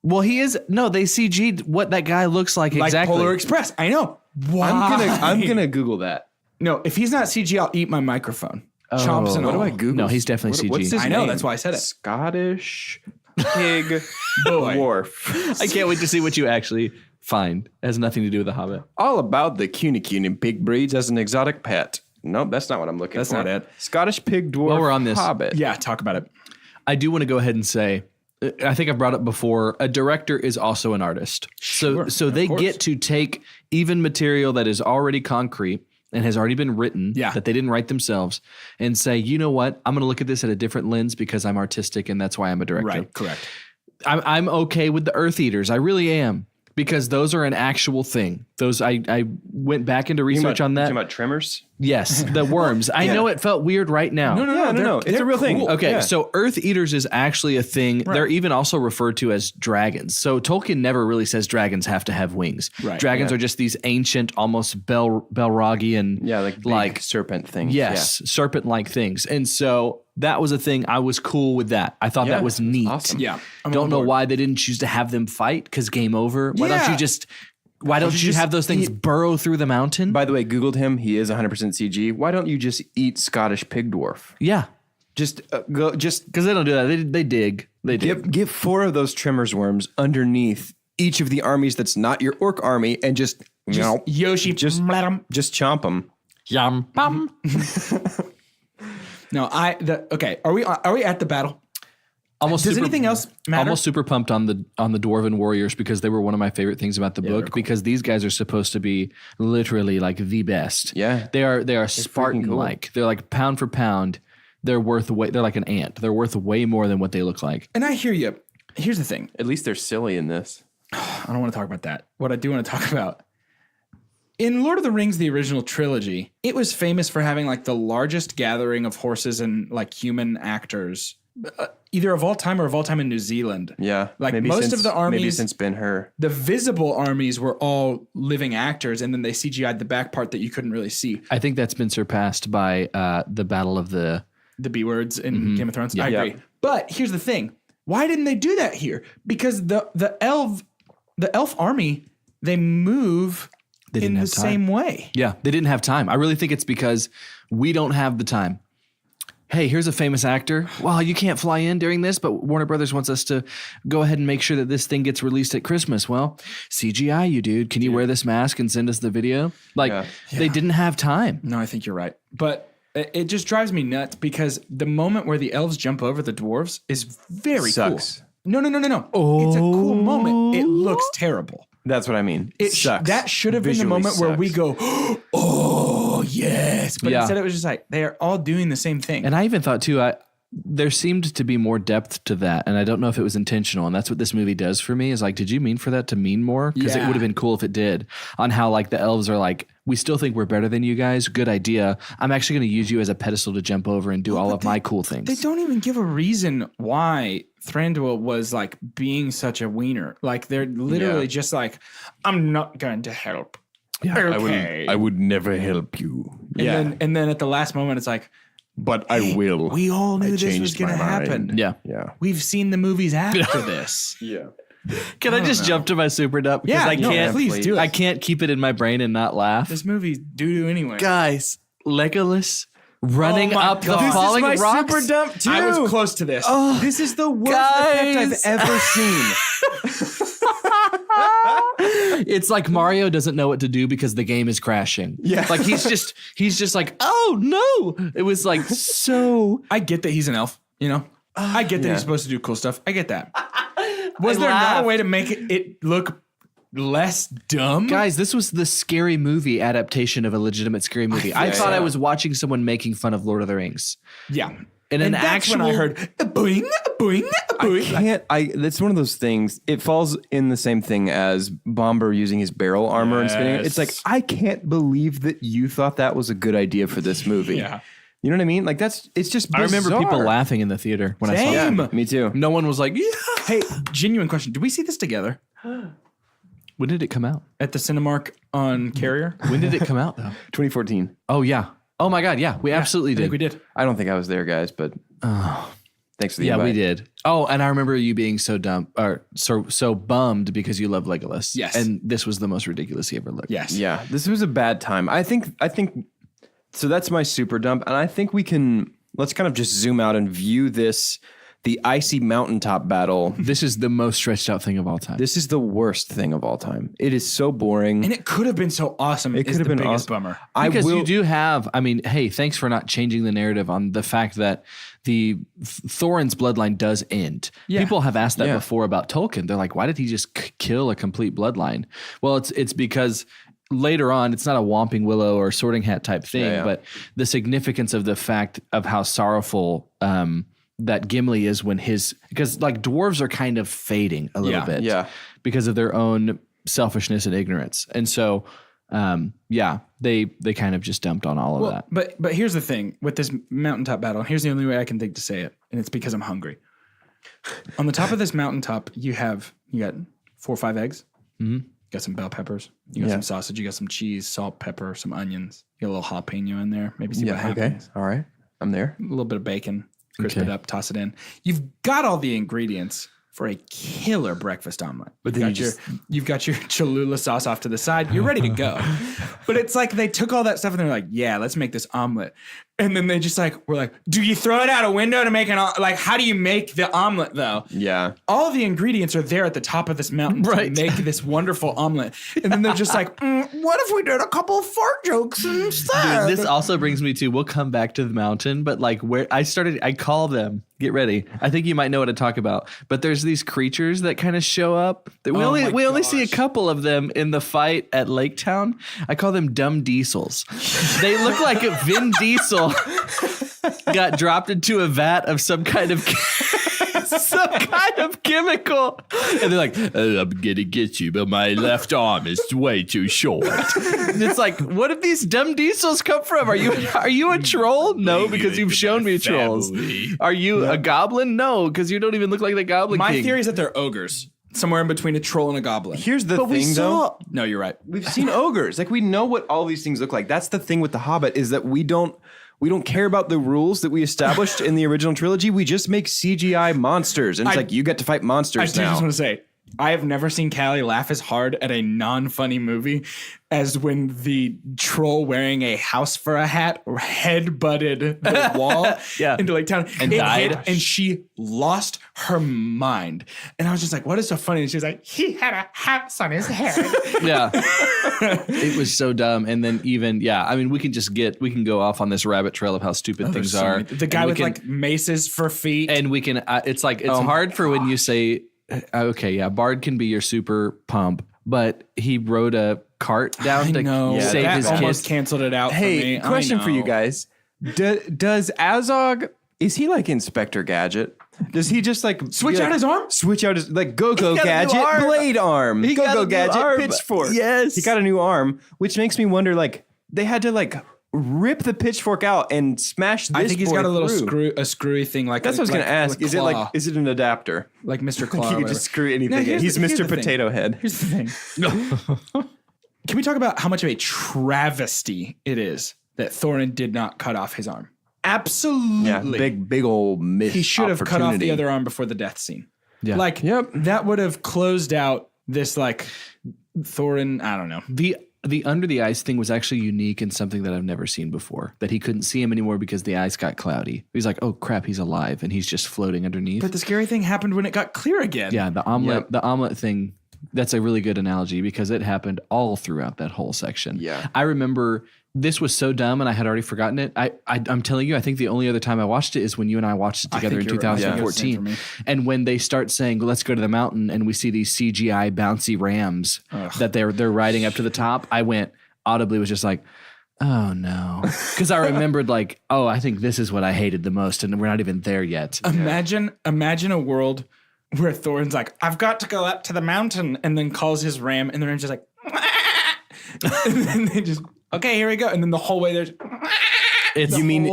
Well, he is. No, they CG'd what that guy looks like Like exactly. Polar Express. I know. Why? I'm gonna Google that. No, if he's not CG, I'll eat my microphone. Chomps and What all. do I Google? No, he's definitely CG. What's his I know, name? that's why I said it. Scottish pig Boy. dwarf. I can't wait to see what you actually find. It has nothing to do with the Hobbit. All about the CUNY pig breeds as an exotic pet. Nope, that's not what I'm looking That's for. not it. Scottish pig dwarf. While we're on this- Hobbit. Yeah, talk about it. I do want to go ahead and say, I think I brought up before, a director is also an artist. So they course. get to take even material that is already concrete and has already been written, Yeah. that they didn't write themselves, and say, you know what, I'm going to look at this at a different lens because I'm artistic and that's why I'm a director. Right, correct. I'm okay with the Earth Eaters. I really am. Because those are an actual thing. Those I went back into research on that. Talking about tremors? Yes, the worms. I know it felt weird right now. No. It's a real thing. Okay, Yeah. so Earth Eaters is actually a thing. They're even also referred to as dragons. So Tolkien never really says dragons have to have wings. Right, Dragons are just these ancient, almost Belrogian, Yeah, like big serpent things. yes, serpent-like things. And so that was a thing. I was cool with that. I thought that was neat. awesome. Yeah. I'm Don't on know board. why they didn't choose to have them fight because game over. Why don't Yeah. you just? Why don't you have those things burrow through the mountain? By the way, Googled him. He is 100% CG. Why don't you just eat Scottish pig dwarf? Yeah, Just go. Just because they don't do that. They dig. They dig. get 4 of those tremors worms underneath each of the armies that's not your orc army, and just Yoshi, just chomp them. Yum bum. No, okay. Are we at the battle? Almost. Does super- anything else matter? Almost super pumped on the Dwarven Warriors because they were one of my favorite things about the book because these guys are supposed to be literally like the best. Yeah. They are Spartan like. They're like pound for pound. They're like an ant. They're worth way more than what they look like. And I hear you. Here's the thing. At least they're silly in this. I don't want to talk about that. What I do want to talk about. In Lord of the Rings, the original trilogy, it was famous for having like the largest gathering of horses and like human actors, either of all time or of all time in New Zealand. Yeah, Like maybe most since, of the armies, maybe since Ben-Hur. the visible armies were all living actors, and then they CGI'd the back part that you couldn't really see. I think that's been surpassed by the Battle of the. The B words in Game of Thrones. I Yeah. agree. But here's the thing. Why didn't they do that here? Because the elf army, they move in the same way. Yeah, they didn't have time. I really think it's because we don't have the time. Hey, here's a famous actor. Well, you can't fly in during this, but Warner Brothers wants us to go ahead and make sure that this thing gets released at Christmas. Well, CGI you, dude. Can you wear this mask and send us the video? Like, they didn't have time. No, I think you're right. But it just drives me nuts because the moment where the elves jump over the dwarves is very Sucks. cool. No. It's a cool moment. It looks terrible. That's what I mean. It sucks. That should have been the Visually moment where we sucks. go, oh, yes. But Yeah. instead it was just like, they are all doing the same thing. And I even thought too, there seemed to be more depth to that, and I don't know if it was intentional. And that's what this movie does for me. Is like, did you mean for that to mean more? Because it Yeah. would have been cool if it did. On how like the elves are like, we still think we're better than you guys. Good idea. I'm actually going to use you as a pedestal to jump over and do all of my cool things. They don't even give a reason why Thranduil was like being such a wiener. Like they're literally just like, I'm not going to help. Yeah, okay. I would never help you. And then at the last moment, it's like, But I will. we all knew this was changed going to my happen. mind. Yeah. Yeah. We've seen the movies after this. Yeah. Can I just jump to my super dump? Because Yeah, I no, can't. please do it. I can't keep it in my brain and not laugh. This movie's doo-doo anyway. Guys, Legolas running up the falling this is my rocks. super dump too. I was close to this. This is the worst Guys. effect I've ever seen. It's like Mario doesn't know what to do because the game is crashing. Yeah. Like he's just like, oh no. It was like so. I get that he's an elf, you know? I get that he's supposed to do cool stuff. I get that. Was I there not laughed. a way to make it look less dumb? Guys, this was the Scary Movie adaptation of a legitimate Scary Movie. I thought I was watching someone making fun of Lord of the Rings. Yeah. And an that's actual. when I heard a boing, a boing, a boing. That's one of those things. It falls in the same thing as Bomber using his barrel armor and spinning it. It's like, I can't believe that you thought that was a good idea for this movie. Yeah. You know what I mean? Like it's just bizarre. I remember people laughing in the theater when I saw Same. it. Me too. No one was like, yeah. Hey, genuine question. Did we see this together When did it come out? at the Cinemark on Carrier? When did it come out though? 2014. Oh yeah. Oh my God. Yeah, we absolutely I did. think we did. I don't think I was there, guys, but thanks for the Yeah, invite. we did. Oh, and I remember you being so dumb or so bummed because you love Legolas. Yes. And this was the most ridiculous he ever looked. Yes. Yeah, this was a bad time. I think so. That's my super dump, and I think let's kind of just zoom out and view the icy mountaintop battle. This is the most stretched out thing of all time. This is the worst thing of all time. It is so boring. And it could have been so awesome. It could have the been biggest awesome. bummer. Because you do have, I mean, hey, thanks for not changing the narrative on the fact that the Thorin's bloodline does end. Yeah. People have asked that Yeah. before about Tolkien. They're like, why did he just kill a complete bloodline? Well, it's because later on, it's not a Whomping Willow or Sorting Hat type thing, Yeah. but the significance of the fact of how sorrowful that Gimli is when because like dwarves are kind of fading a little bit Yeah. because of their own selfishness and ignorance. And so, they kind of just dumped on all of that. But here's the thing with this mountaintop battle. Here's the only way I can think to say it, and it's because I'm hungry. On the top of this mountaintop, you got 4 or 5 eggs. Mm-hmm. You got some bell peppers. You got some sausage. You got some cheese, salt, pepper, some onions. You got a little jalapeno in there. Maybe see what happens. Okay. All right. I'm there. A little bit of bacon. Crisp it up. Toss it in. You've got all the ingredients for a killer breakfast omelet. But then you've got your Cholula sauce off to the side. You're ready to go. But it's like they took all that stuff and they're like, yeah, let's make this omelet. And then they just we're like, do you throw it out a window to make how do you make the omelet though? Yeah. All the ingredients are there at the top of this mountain to make this wonderful omelet. And then they're just like, what if we did a couple of fart jokes instead? Dude, this also brings me to, we'll come back to the mountain, but like where I call them, get ready. I think you might know what to talk about, but there's these creatures that kind of show up. That we only see a couple of them in the fight at Lake Town. I call them dumb diesels. They look like a Vin Diesel got dropped into a vat of some kind of chemical, and they're like, I'm gonna get you, but my left arm is way too short. And it's like, what did these dumb diesels come from? Are you a troll? No, because you've shown me trolls. Are you a goblin? No, because you don't even look like the Goblin My King. theory is that they're ogres. Somewhere in between a troll and a goblin. Here's the thing, though. No, you're right. We've seen ogres. Like, we know what all these things look like. That's the thing with The Hobbit, is that we don't care about the rules that we established in the original trilogy. We just make CGI monsters. And it's you get to fight monsters I now. just want to say, I have never seen Callie laugh as hard at a non-funny movie as when the troll wearing a house for a hat head-butted the wall into Lake Town and died. and she lost her mind. And I was just like, what is so funny? And she was like, he had a house on his head. Yeah. It was so dumb. And then I mean, we can go off on this rabbit trail of how stupid things are. The guy with maces for feet. And we can, it's hard for when you say, okay, yeah, Bard can be your super pump, but he rode a cart down to save that his almost kids. canceled it out for me. Hey, question for you guys. Does Azog, is he like Inspector Gadget? Does he just Switch out his arm? Switch out his, go-go got a new gadget, arm. blade arm. He got a Go-go new gadget, arm. pitchfork. Yes. He got a new arm, which makes me wonder, they had to rip the pitchfork out and smash this I think he's got a little through. screwy thing like That's what I was going to ask. Is it an adapter? like Mr. Claw? You can just screw anything in. He's here's Mr. the thing. Potato Head. Here's the thing. Can we talk about how much of a travesty it is that Thorin did not cut off his arm? Absolutely. Yeah, big old miss. He should have cut off the opportunity. other arm before the death scene. Yeah. That would have closed out this Thorin, I don't know. The under the ice thing was actually unique and something that I've never seen before. That he couldn't see him anymore because the ice got cloudy. He's like, oh crap, he's alive, and he's just floating underneath. But the scary thing happened when it got clear again. Yeah, the omelet thing. That's a really good analogy because it happened all throughout that whole section. Yeah. I remember this was so dumb and I had already forgotten it. I'm telling you, I think the only other time I watched it is when you and I watched it together in 2014. Right. And when they start saying, well, let's go to the mountain, and we see these CGI bouncy rams that they're riding up to the top, I went audibly was just like, oh no. Because I remembered like, oh, I think this is what I hated the most, and we're not even there yet. Imagine a world where Thorin's like, I've got to go up to the mountain, and then calls his ram, and the ram's just like, and then they just, okay, here we go. And then the whole way there's, you mean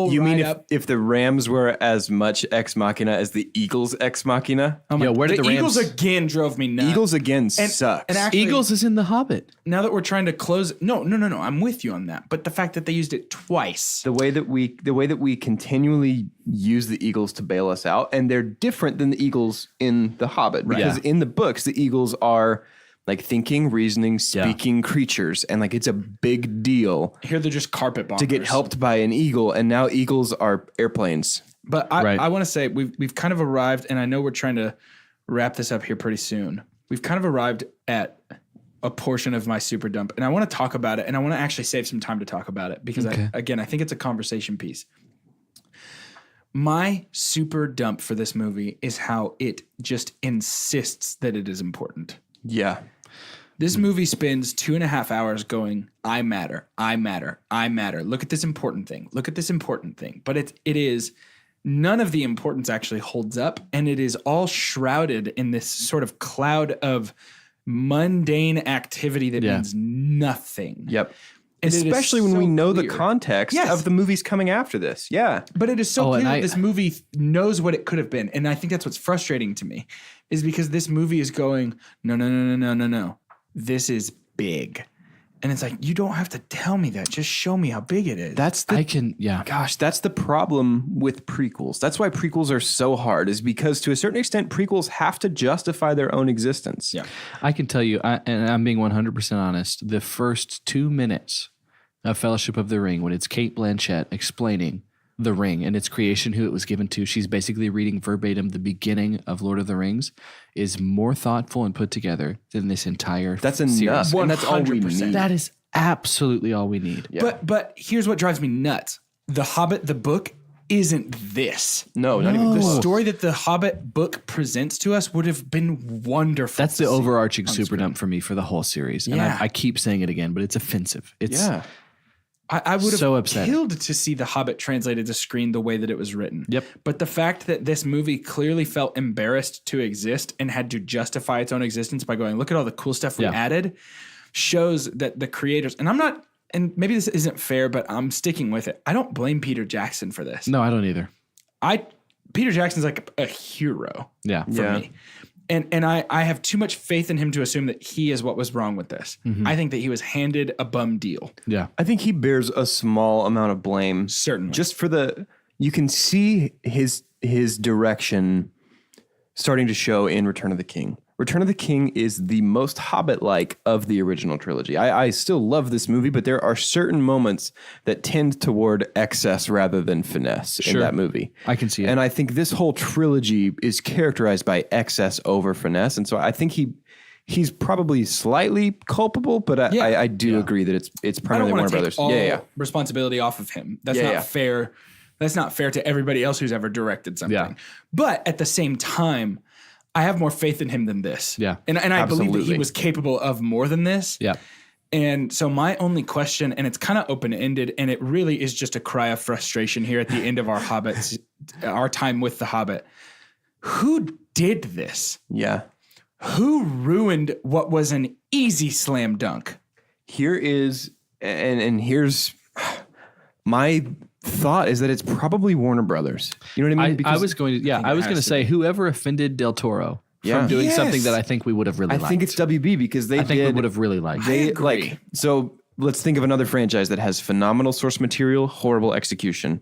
if the Rams were as much ex machina as the Eagles ex machina? Where did the Rams? Eagles again drove me nuts. Eagles again sucks. And actually, Eagles is in The Hobbit. Now that we're trying to close, no, I'm with you on that. But the fact that they used it twice, the way that we continually use the Eagles to bail us out, and they're different than the Eagles in The Hobbit because in the books the Eagles are like thinking, reasoning, speaking creatures, and like it's a big deal. Here they're just carpet bombers to get helped by an eagle, and now eagles are airplanes. But I want to say we've kind of arrived, and I know we're trying to wrap this up here pretty soon. We've kind of arrived at a portion of my super dump, and I want to talk about it, and I want to actually save some time to talk about it because I think it's a conversation piece. My super dump for this movie is how it just insists that it is important. Yeah. This movie spends 2.5 hours going, I matter, I matter, I matter. Look at this important thing. Look at this important thing. But it is none of the importance actually holds up, and it is all shrouded in this sort of cloud of mundane activity that means nothing. Yep. And especially when we know the context of the movies coming after this. Yeah. But it is so clear that this movie knows what it could have been. And I think that's what's frustrating to me is because this movie is going, no. This is big. And it's like, you don't have to tell me that. Just show me how big it is. Gosh, that's the problem with prequels. That's why prequels are so hard, is because to a certain extent, prequels have to justify their own existence. Yeah. I can tell you, and I'm being 100% honest, the first 2 minutes of Fellowship of the Ring, when it's Cate Blanchett explaining the ring and its creation, who it was given to, she's basically reading verbatim the beginning of Lord of the Rings, is more thoughtful and put together than this entire series. Enough. And that's all we need. That is absolutely all we need. Yeah. But here's what drives me nuts. The Hobbit, the book, isn't this. No, not even the close. story that the Hobbit book presents to us would have been wonderful. That's the overarching super dump for me for the whole series. And I keep saying it again, but it's offensive. I would have upsetting. killed to see The Hobbit translated to screen the way that it was written. Yep. But the fact that this movie clearly felt embarrassed to exist and had to justify its own existence by going, look at all the cool stuff we added, shows that the creators, and maybe this isn't fair, but I'm sticking with it. I don't blame Peter Jackson for this. No, I don't either. Peter Jackson's like a hero for me. And I have too much faith in him to assume that he is what was wrong with this. Mm-hmm. I think that he was handed a bum deal. Yeah. I think he bears a small amount of blame. Certainly. Just for you can see his direction starting to show in Return of the King. Return of the King is the most Hobbit-like of the original trilogy. I still love this movie, but there are certain moments that tend toward excess rather than finesse in that movie. I can see it. And I think this whole trilogy is characterized by excess over finesse. And so I think he's probably slightly culpable, but I do agree that it's primarily Warner Brothers. Responsibility off of him. That's not fair. That's not fair to everybody else who's ever directed something. Yeah. But at the same time, I have more faith in him than this. Yeah. And I believe that he was capable of more than this. Yeah. And so my only question, and it's kind of open-ended, and it really is just a cry of frustration here at the end of our time with The Hobbit. Who did this? Yeah. Who ruined what was an easy slam dunk? Here is, and here's my thought is that it's probably Warner Brothers. You know what I mean? I was going to say whoever offended Del Toro from doing something that I think we would have really liked. I think it's WB because we would have really liked. So let's think of another franchise that has phenomenal source material, horrible execution.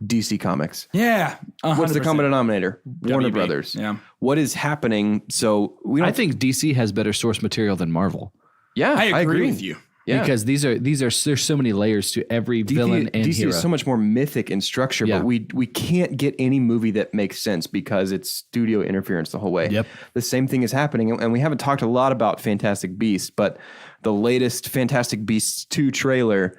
DC Comics. Yeah. 100%. What's the common denominator? Warner WB. Brothers. Yeah. What is happening? So I think DC has better source material than Marvel. Yeah, I agree with you. Yeah. Because there's so many layers to every villain and DC hero. is so much more mythic in structure, Yeah. but we can't get any movie that makes sense because it's studio interference the whole way. Yep. The same thing is happening, and we haven't talked a lot about Fantastic Beasts, but the latest Fantastic Beasts 2 trailer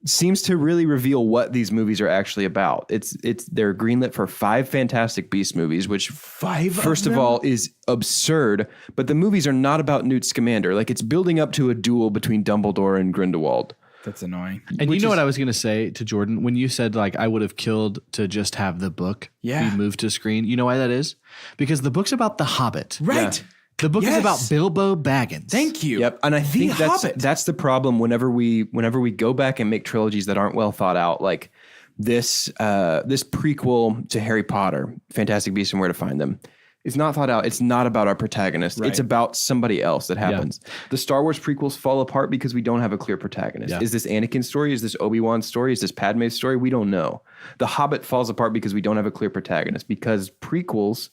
seems to really reveal what these movies are actually about. They're greenlit for 5 Fantastic Beasts movies, which first of all is absurd, but the movies are not about Newt Scamander. Like, it's building up to a duel between Dumbledore and Grindelwald. That's annoying. And you know what I was going to say to Jordan when you said like I would have killed to just have the book be moved to screen. You know why that is? Because the book's about the Hobbit. Right. Yeah. The book is about Bilbo Baggins. Thank you. Yep, and I think Hobbit. that's the problem whenever we go back and make trilogies that aren't well thought out, like this prequel to Harry Potter, Fantastic Beasts and Where to Find Them. It's not thought out. It's not about our protagonist. Right. It's about somebody else that happens. Yeah. The Star Wars prequels fall apart because we don't have a clear protagonist. Yeah. Is this Anakin's story? Is this Obi-Wan's story? Is this Padme's story? We don't know. The Hobbit falls apart because we don't have a clear protagonist, because prequels,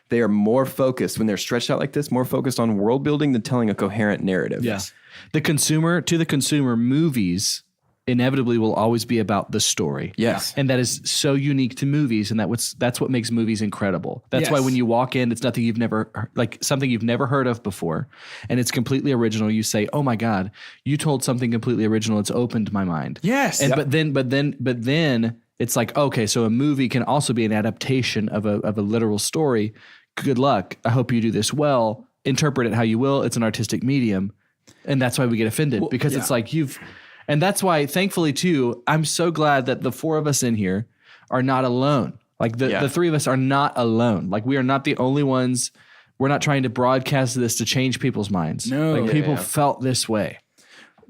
they are more focused when they're stretched out like this, more focused on world building than telling a coherent narrative. Yes. The consumer movies inevitably will always be about the story. Yes. And that is so unique to movies, and that's what makes movies incredible. That's why when you walk in, it's something you've never heard of before, and it's completely original. You say, "Oh my God, you told something completely original. It's opened my mind." Yes. And but then it's like, okay, so a movie can also be an adaptation of a literal story. Good luck. I hope you do this well. Interpret it how you will. It's an artistic medium. And that's why we get offended, because it's like and that's why, thankfully too, I'm so glad that the 4 of us in here are not alone. Like the 3 of us are not alone. Like, we are not the only ones. We're not trying to broadcast this to change people's minds. No. Like, people felt this way.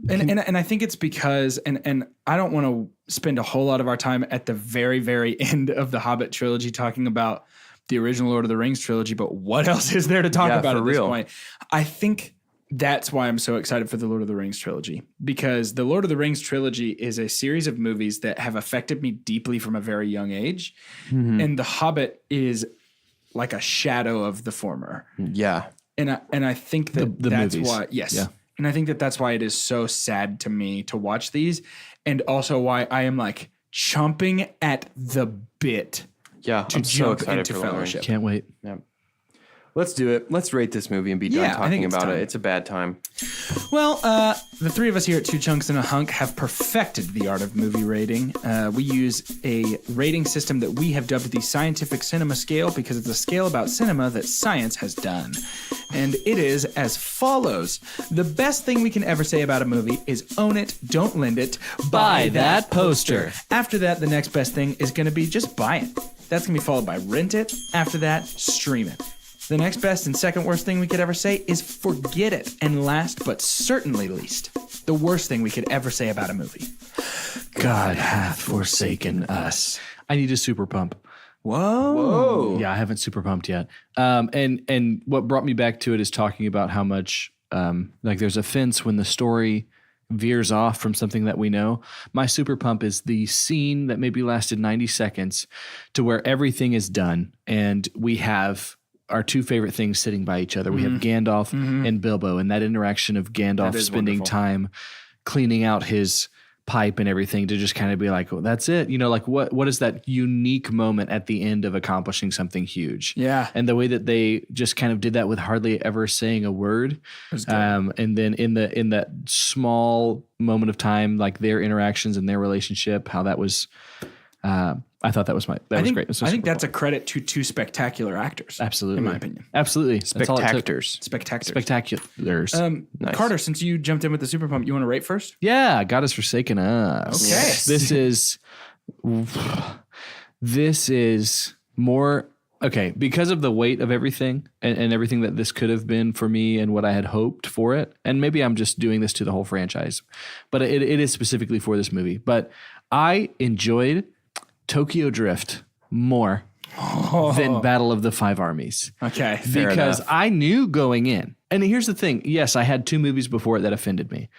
And I think it's because, and I don't want to spend a whole lot of our time at the very, very end of the Hobbit trilogy talking about the original Lord of the Rings trilogy, but what else is there to talk about at this point? I think that's why I'm so excited for the Lord of the Rings trilogy, because the Lord of the Rings trilogy is a series of movies that have affected me deeply from a very young age. Mm-hmm. And the Hobbit is like a shadow of the former. Yeah. And I think that that's movies. why, yes. Yeah. And I think that that's why it is so sad to me to watch these, and also why I am like chomping at the bit to I'm so jump excited into for Lord of the Fellowship. Can't wait. Yeah. Let's do it. Let's rate this movie and be done talking about it. It's a bad time. Well, the 3 of us here at 2 Chunks and a Hunk have perfected the art of movie rating. We use a rating system that we have dubbed the scientific cinema scale, because it's a scale about cinema that science has done. And it is as follows. The best thing we can ever say about a movie is own it, don't lend it, buy that poster. After that, the next best thing is going to be just buy it. That's going to be followed by rent it. After that, stream it. The next best and second worst thing we could ever say is forget it. And last but certainly least, the worst thing we could ever say about a movie: God hath forsaken us. I need a super pump. Whoa. Yeah, I haven't super pumped yet. And what brought me back to it is talking about how much like there's offense when the story veers off from something that we know. My super pump is the scene that maybe lasted 90 seconds to where everything is done and we have our 2 favorite things sitting by each other. We have Gandalf and Bilbo, and that interaction of Gandalf spending time cleaning out his pipe and everything to just kind of be like, well, that's it. You know, like what is that unique moment at the end of accomplishing something huge? Yeah. And the way that they just kind of did that with hardly ever saying a word. And then in that small moment of time, like their interactions and their relationship, how that was, I thought that was great. I think that's a credit to 2 spectacular actors. Absolutely. In my opinion. Absolutely. Spectaculars. Spectaculars. Nice. Carter, since you jumped in with the super pump, you want to rate first? Yeah. God has forsaken us. Okay. This is more, okay, because of the weight of everything and everything that this could have been for me and what I had hoped for it. And maybe I'm just doing this to the whole franchise, but it is specifically for this movie. But I enjoyed Tokyo Drift more than Battle of the Five Armies. Okay. Because I knew going in, and here's the thing. Yes, I had 2 movies before it that offended me,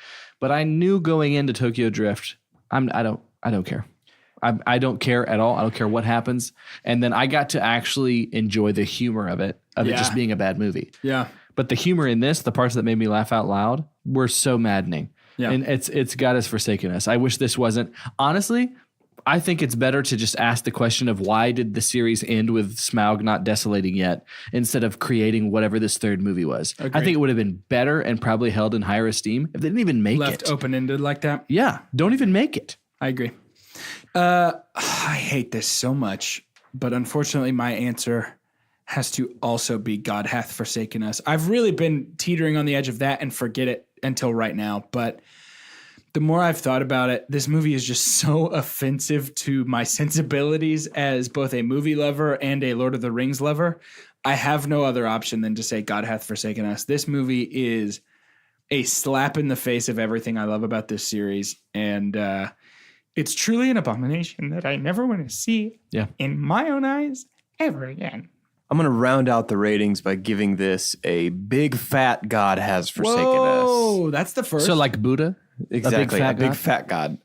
but I knew going into Tokyo Drift, I don't care. I don't care at all. I don't care what happens. And then I got to actually enjoy the humor of it just being a bad movie. Yeah. But the humor in this, the parts that made me laugh out loud, were so maddening. And it's God has forsaken us. I wish this wasn't. Honestly, I think it's better to just ask the question of why did the series end with Smaug not desolating yet instead of creating whatever this third movie was. Agreed. I think it would have been better and probably held in higher esteem if they didn't even make it. Left open-ended like that? Yeah. Don't even make it. I agree. I hate this so much, but unfortunately my answer has to also be God hath forsaken us. I've really been teetering on the edge of that and forget it until right now, but the more I've thought about it, this movie is just so offensive to my sensibilities as both a movie lover and a Lord of the Rings lover. I have no other option than to say God hath forsaken us. This movie is a slap in the face of everything I love about this series, and it's truly an abomination that I never want to see in my own eyes ever again. I'm going to round out the ratings by giving this a big fat God has forsaken us. Oh, that's the first. So like Buddha? Exactly. A big fat God.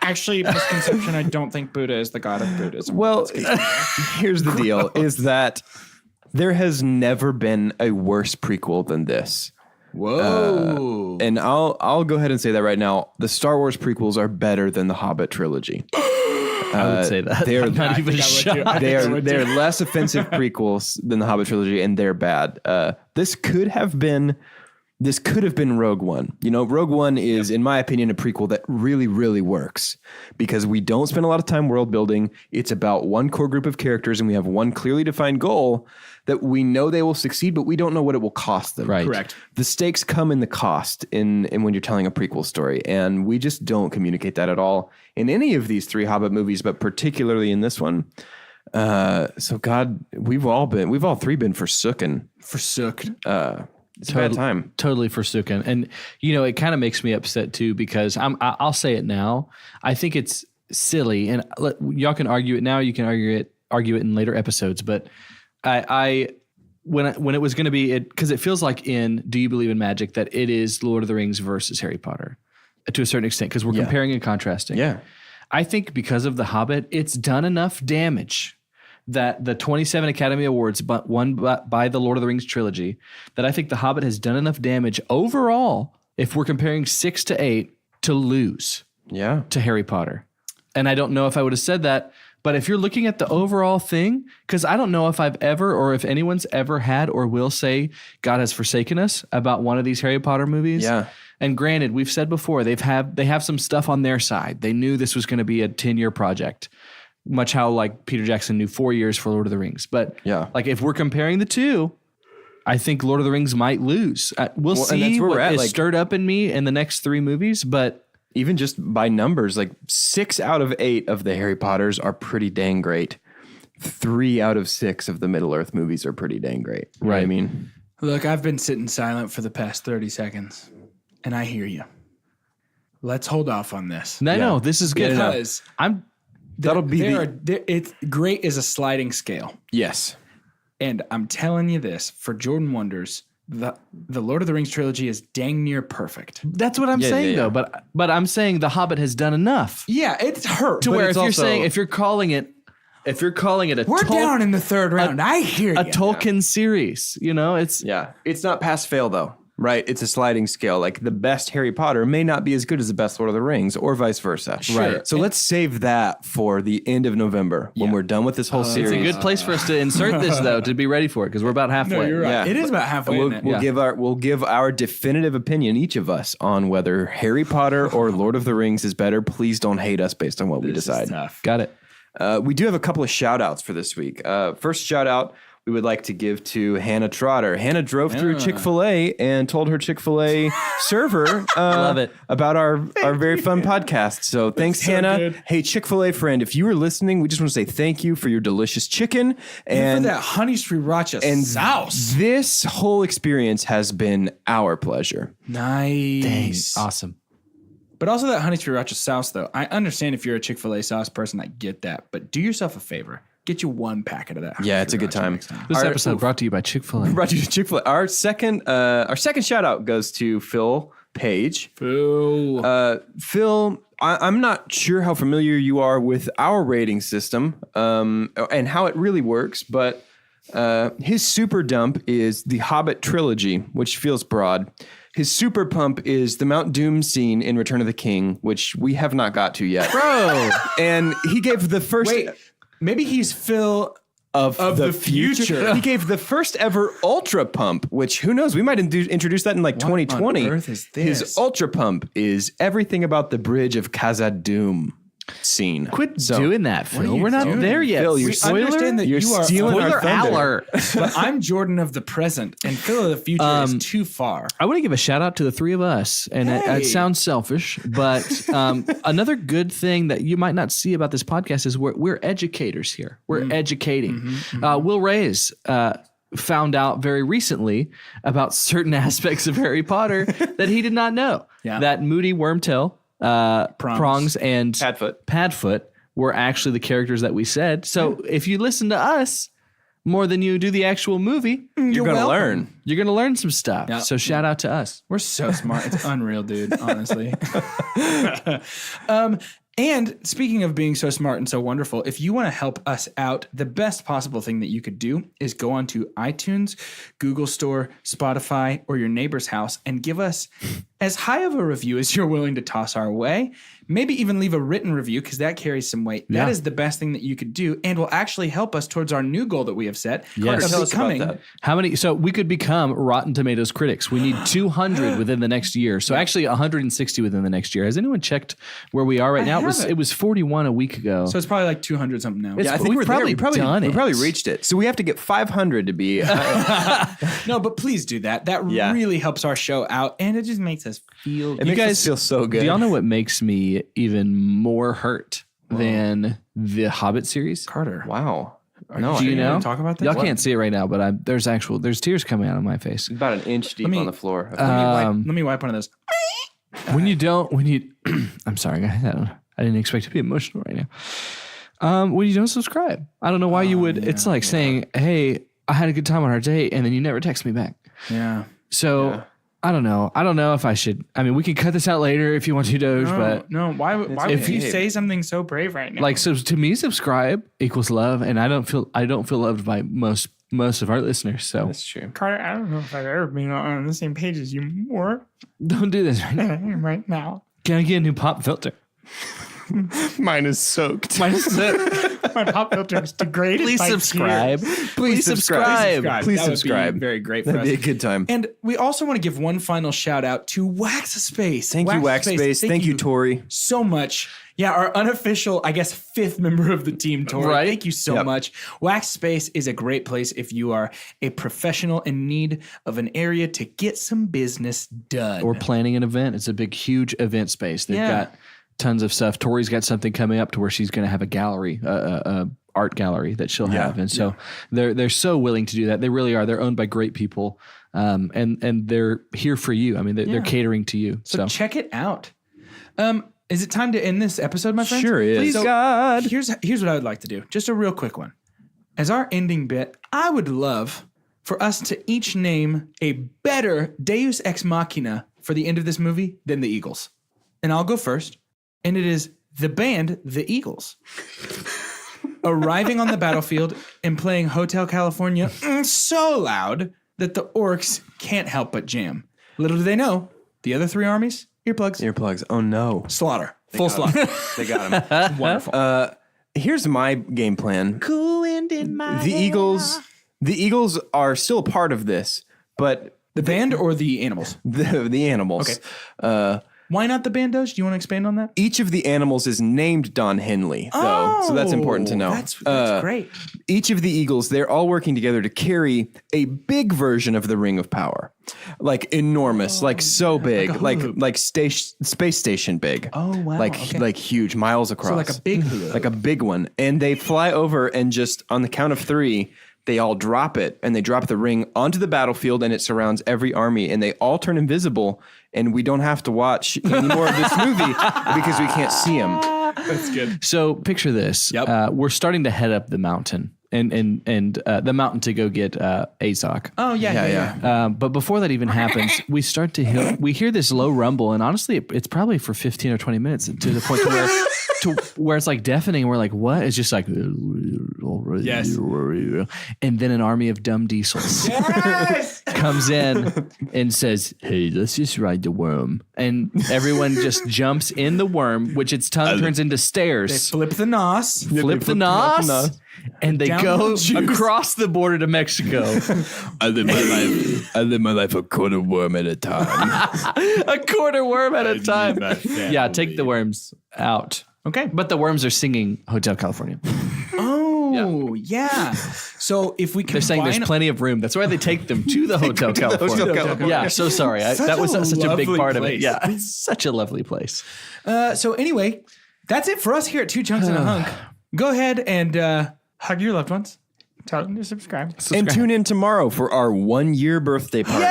Actually, misconception, I don't think Buddha is the god of Buddhism. Well, here's the deal, is that there has never been a worse prequel than this. Whoa. And I'll go ahead and say that right now. The Star Wars prequels are better than the Hobbit trilogy. I would say that. They're I'm not even shocked. They're less offensive prequels than the Hobbit trilogy, and they're bad. This could have been Rogue One. You know, Rogue One is, in my opinion, a prequel that really, really works because we don't spend a lot of time world building. It's about one core group of characters, and we have one clearly defined goal that we know they will succeed, but we don't know what it will cost them. Right. Correct. The stakes come in the cost in when you're telling a prequel story, and we just don't communicate that at all in any of these three Hobbit movies, but particularly in this one. So God, we've all three been forsooked. It's a bad time. Totally forsaken. And, you know, it kind of makes me upset too, because I'll say it now. I think it's silly, and y'all can argue it now. You can argue it in later episodes. But when it was going to be it, because it feels like in Do You Believe in Magic that it is Lord of the Rings versus Harry Potter to a certain extent, because we're comparing and contrasting. Yeah. I think because of The Hobbit, it's done enough damage that the 27 Academy Awards won by the Lord of the Rings trilogy, that I think The Hobbit has done enough damage overall, if we're comparing 6 to 8, to lose to Harry Potter. And I don't know if I would have said that, but if you're looking at the overall thing, because I don't know if I've ever or if anyone's ever had or will say God has forsaken us about one of these Harry Potter movies. Yeah. And granted, we've said before, they have some stuff on their side. They knew this was going to be a 10-year project. Much how like Peter Jackson knew 4 years for Lord of the Rings. But like if we're comparing the two, I think Lord of the Rings might lose. We'll see what is stirred up in me in the next 3 movies. But even just by numbers, like 6 out of 8 of the Harry Potters are pretty dang great. 3 out of 6 of the Middle Earth movies are pretty dang great. You know what I mean? Look, I've been sitting silent for the past 30 seconds, and I hear you. Let's hold off on this. No, this is good. Because it's great as a sliding scale. Yes. And I'm telling you this, for Jordan Wonders, the Lord of the Rings trilogy is dang near perfect. That's what I'm saying though. But I'm saying The Hobbit has done enough. Yeah, it's hurt. To where if you're calling it a we're down in the third round. I hear you. A Tolkien series, you know, it's not pass fail though. Right, it's a sliding scale. Like the best Harry Potter may not be as good as the best Lord of the Rings, or vice versa. Sure. Right. So let's save that for the end of November when we're done with this whole series. It's a good place for us to insert this though, to be ready for it, because we're about halfway. No, you're right. Yeah. It is about halfway. We'll give our definitive opinion, each of us, on whether Harry Potter or Lord of the Rings is better. Please don't hate us based on what we decide. Is tough. Got it. We do have a couple of shout outs for this week. First shout out we would like to give to Hannah Trotter. Hannah drove through Chick-fil-A and told her Chick-fil-A server love it. about our very fun podcast. So thanks, Hannah. Good. Hey, Chick-fil-A friend, if you were listening, we just want to say thank you for your delicious chicken. And for that honey sriracha sauce. This whole experience has been our pleasure. Nice. Dang, awesome. But also that honey sriracha sauce, though. I understand if you're a Chick-fil-A sauce person, I get that. But do yourself a favor. Get you 1 packet of that. Yeah, it's a good time. This episode brought to you by Chick-fil-A. Brought to you by Chick-fil-A. Our second shout out goes to Phil Page. Phil, I'm not sure how familiar you are with our rating system and how it really works, but His super dump is the Hobbit trilogy, which feels broad. His super pump is the Mount Doom scene in Return of the King, which we have not got to yet. Bro. And he gave the first... Wait, maybe he's Phil of the future. He gave the first ever ultra pump, which who knows, we might introduce that in like 2020. On earth is this? His ultra pump is everything about the bridge of Khazad-dûm scene. Quit doing that, Phil. We're not doing? there yet. Phil, you're understand that you're you are stealing our Spoiler thunder. alert. But I'm Jordan of the present, and Phil of the future is too far. I want to give a shout out to the three of us, and it sounds selfish, but another good thing that you might not see about this podcast is we're educators here. We're educating. Will Reyes found out very recently about certain aspects of Harry Potter that he did not know. Yeah. That Moody Wormtail, Prongs, and Padfoot were actually the characters that we said. So if you listen to us more than you do the actual movie, You're going to learn. You're going to learn some stuff. Yeah. So shout out to us. We're so smart. It's unreal, dude, honestly. And speaking of being so smart and so wonderful, if you want to help us out, the best possible thing that you could do is go onto iTunes, Google Store, Spotify, or your neighbor's house and give us as high of a review as you're willing to toss our way. Maybe even leave a written review because that carries some weight. That is the best thing that you could do and will actually help us towards our new goal that we have set. Yes. Of Tell us about becoming that. How many? So we could become Rotten Tomatoes critics. We need 200 within the next year. So actually 160 within the next year. Has anyone checked where we are right now? It was 41 a week ago. So it's probably like 200 something now. Yeah, I think We've we're probably there. done We it. probably reached it. So we have to get 500 to be... No, but please do that. That really helps our show out, and it just makes us feel. It makes us feel so good. Do y'all know what makes me even more hurt than the Hobbit series? Carter. Wow. No, Do you know? Talk about that? Y'all can't see it right now, but there's tears coming out of my face. About an inch deep on the floor. Let me wipe one of those. I'm sorry, guys. I didn't expect to be emotional right now. When you don't subscribe, I don't know why you would. It's like saying, "Hey, I had a good time on our date," and then you never text me back. Yeah. So I don't know. I don't know if I should. I mean, we can cut this out later if you want to, Doge. But No, why would you say something so brave right now? like, so to me, subscribe equals love, and I don't feel loved by most of our listeners. So That's true. Carter, I don't know if I've ever been on the same page as you more don't do this right now. right now. Can I get a new pop filter? Mine is soaked. My pop filter is degraded. Please by subscribe. tears. Please subscribe. Please That would be subscribe. very great for That'd us. be a good time. And we also want to give one final shout out to Wax Space. Thank you, Wax Space. Thank you, Tori. so much. Yeah, our unofficial, I guess, fifth member of the team, Tori. Right. Thank you so much. Wax Space is a great place if you are a professional in need of an area to get some business done. Or planning an event. It's a big, huge event space. They've got tons of stuff. Tori's got something coming up to where she's going to have a gallery, art gallery that she'll have. And so they're so willing to do that. They really are. They're owned by great people. And they're here for you. I mean, they're catering to you. So check it out. Is it time to end this episode, my friends? Sure is. Please, God. Here's what I would like to do. Just a real quick one. As our ending bit, I would love for us to each name a better Deus Ex Machina for the end of this movie than the Eagles. And I'll go first. And it is the band, the Eagles, arriving on the battlefield and playing Hotel California so loud that the orcs can't help but jam. Little do they know, the other three armies, earplugs, Earplugs. Oh, no. slaughter, full slaughter. They got him. Wonderful. Here's my game plan. Cool wind in my The Eagles are still a part of this, but The band or the animals? the animals. Okay. Why not the bandos? Do you want to expand on that? Each of the animals is named Don Henley, though, so that's important to know. That's great. Each of the Eagles, they're all working together to carry a big version of the Ring of Power, like enormous, like so big, like space station big. Oh, wow. Like huge, miles across. So like a big hula. like a big one, and they fly over and just on the count of 3. They all drop it, and they drop the ring onto the battlefield, and it surrounds every army, and they all turn invisible, and we don't have to watch any more of this movie because we can't see them. That's good. So picture this. Yep. We're starting to head up the mountain and the mountain to go get Azog. Oh, yeah. But before that even happens, we start to we hear this low rumble, and honestly, it's probably for 15 or 20 minutes to the point to where it's like deafening. We're like, what? It's just like, Yes. And then an army of dumb diesels comes in and says, hey, let's just ride the worm. And everyone just jumps in the worm, which its tongue turns into They stairs. flip the nos. Flip the nos. And they Down go the juice. across the border to Mexico. I live my life a quarter worm at a time. A quarter worm at a time. Yeah, take the worms out. Okay. But the worms are singing Hotel California. Oh, yeah. So if we combine... They're saying there's plenty of room. That's why they take them to the Hotel California. Yeah, so sorry. That was such a big lovely part of place. it. Yeah, it's such a lovely place. So anyway, that's it for us here at Two Chunks and a Hunk. Go ahead and hug your loved ones. Tell them to subscribe. And tune in tomorrow for our 1-year birthday party.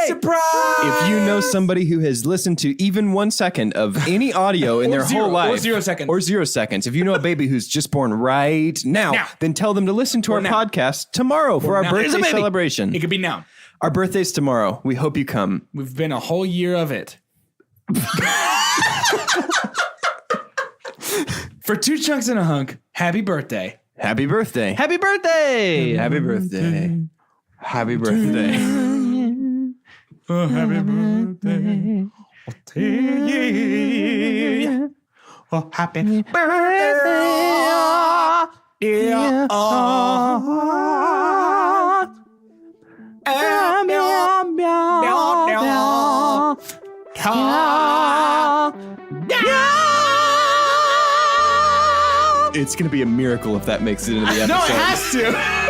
Surprise! If you know somebody who has listened to even 1 second of any audio in their whole life, or 0 seconds. or 0 seconds, if you know a baby who's just born right now, then tell them to listen to our podcast tomorrow for our birthday celebration. It could be now. Our birthday's tomorrow. We hope you come. We've been a whole year of it. For Two Chunks and a Hunk, happy birthday. Happy birthday. Happy birthday! Happy birthday. Happy birthday. Oh, happy birthday. Oh, to you. Oh, happy birthday. Dear It's going to be a miracle if that makes it into the episode. No, it has to.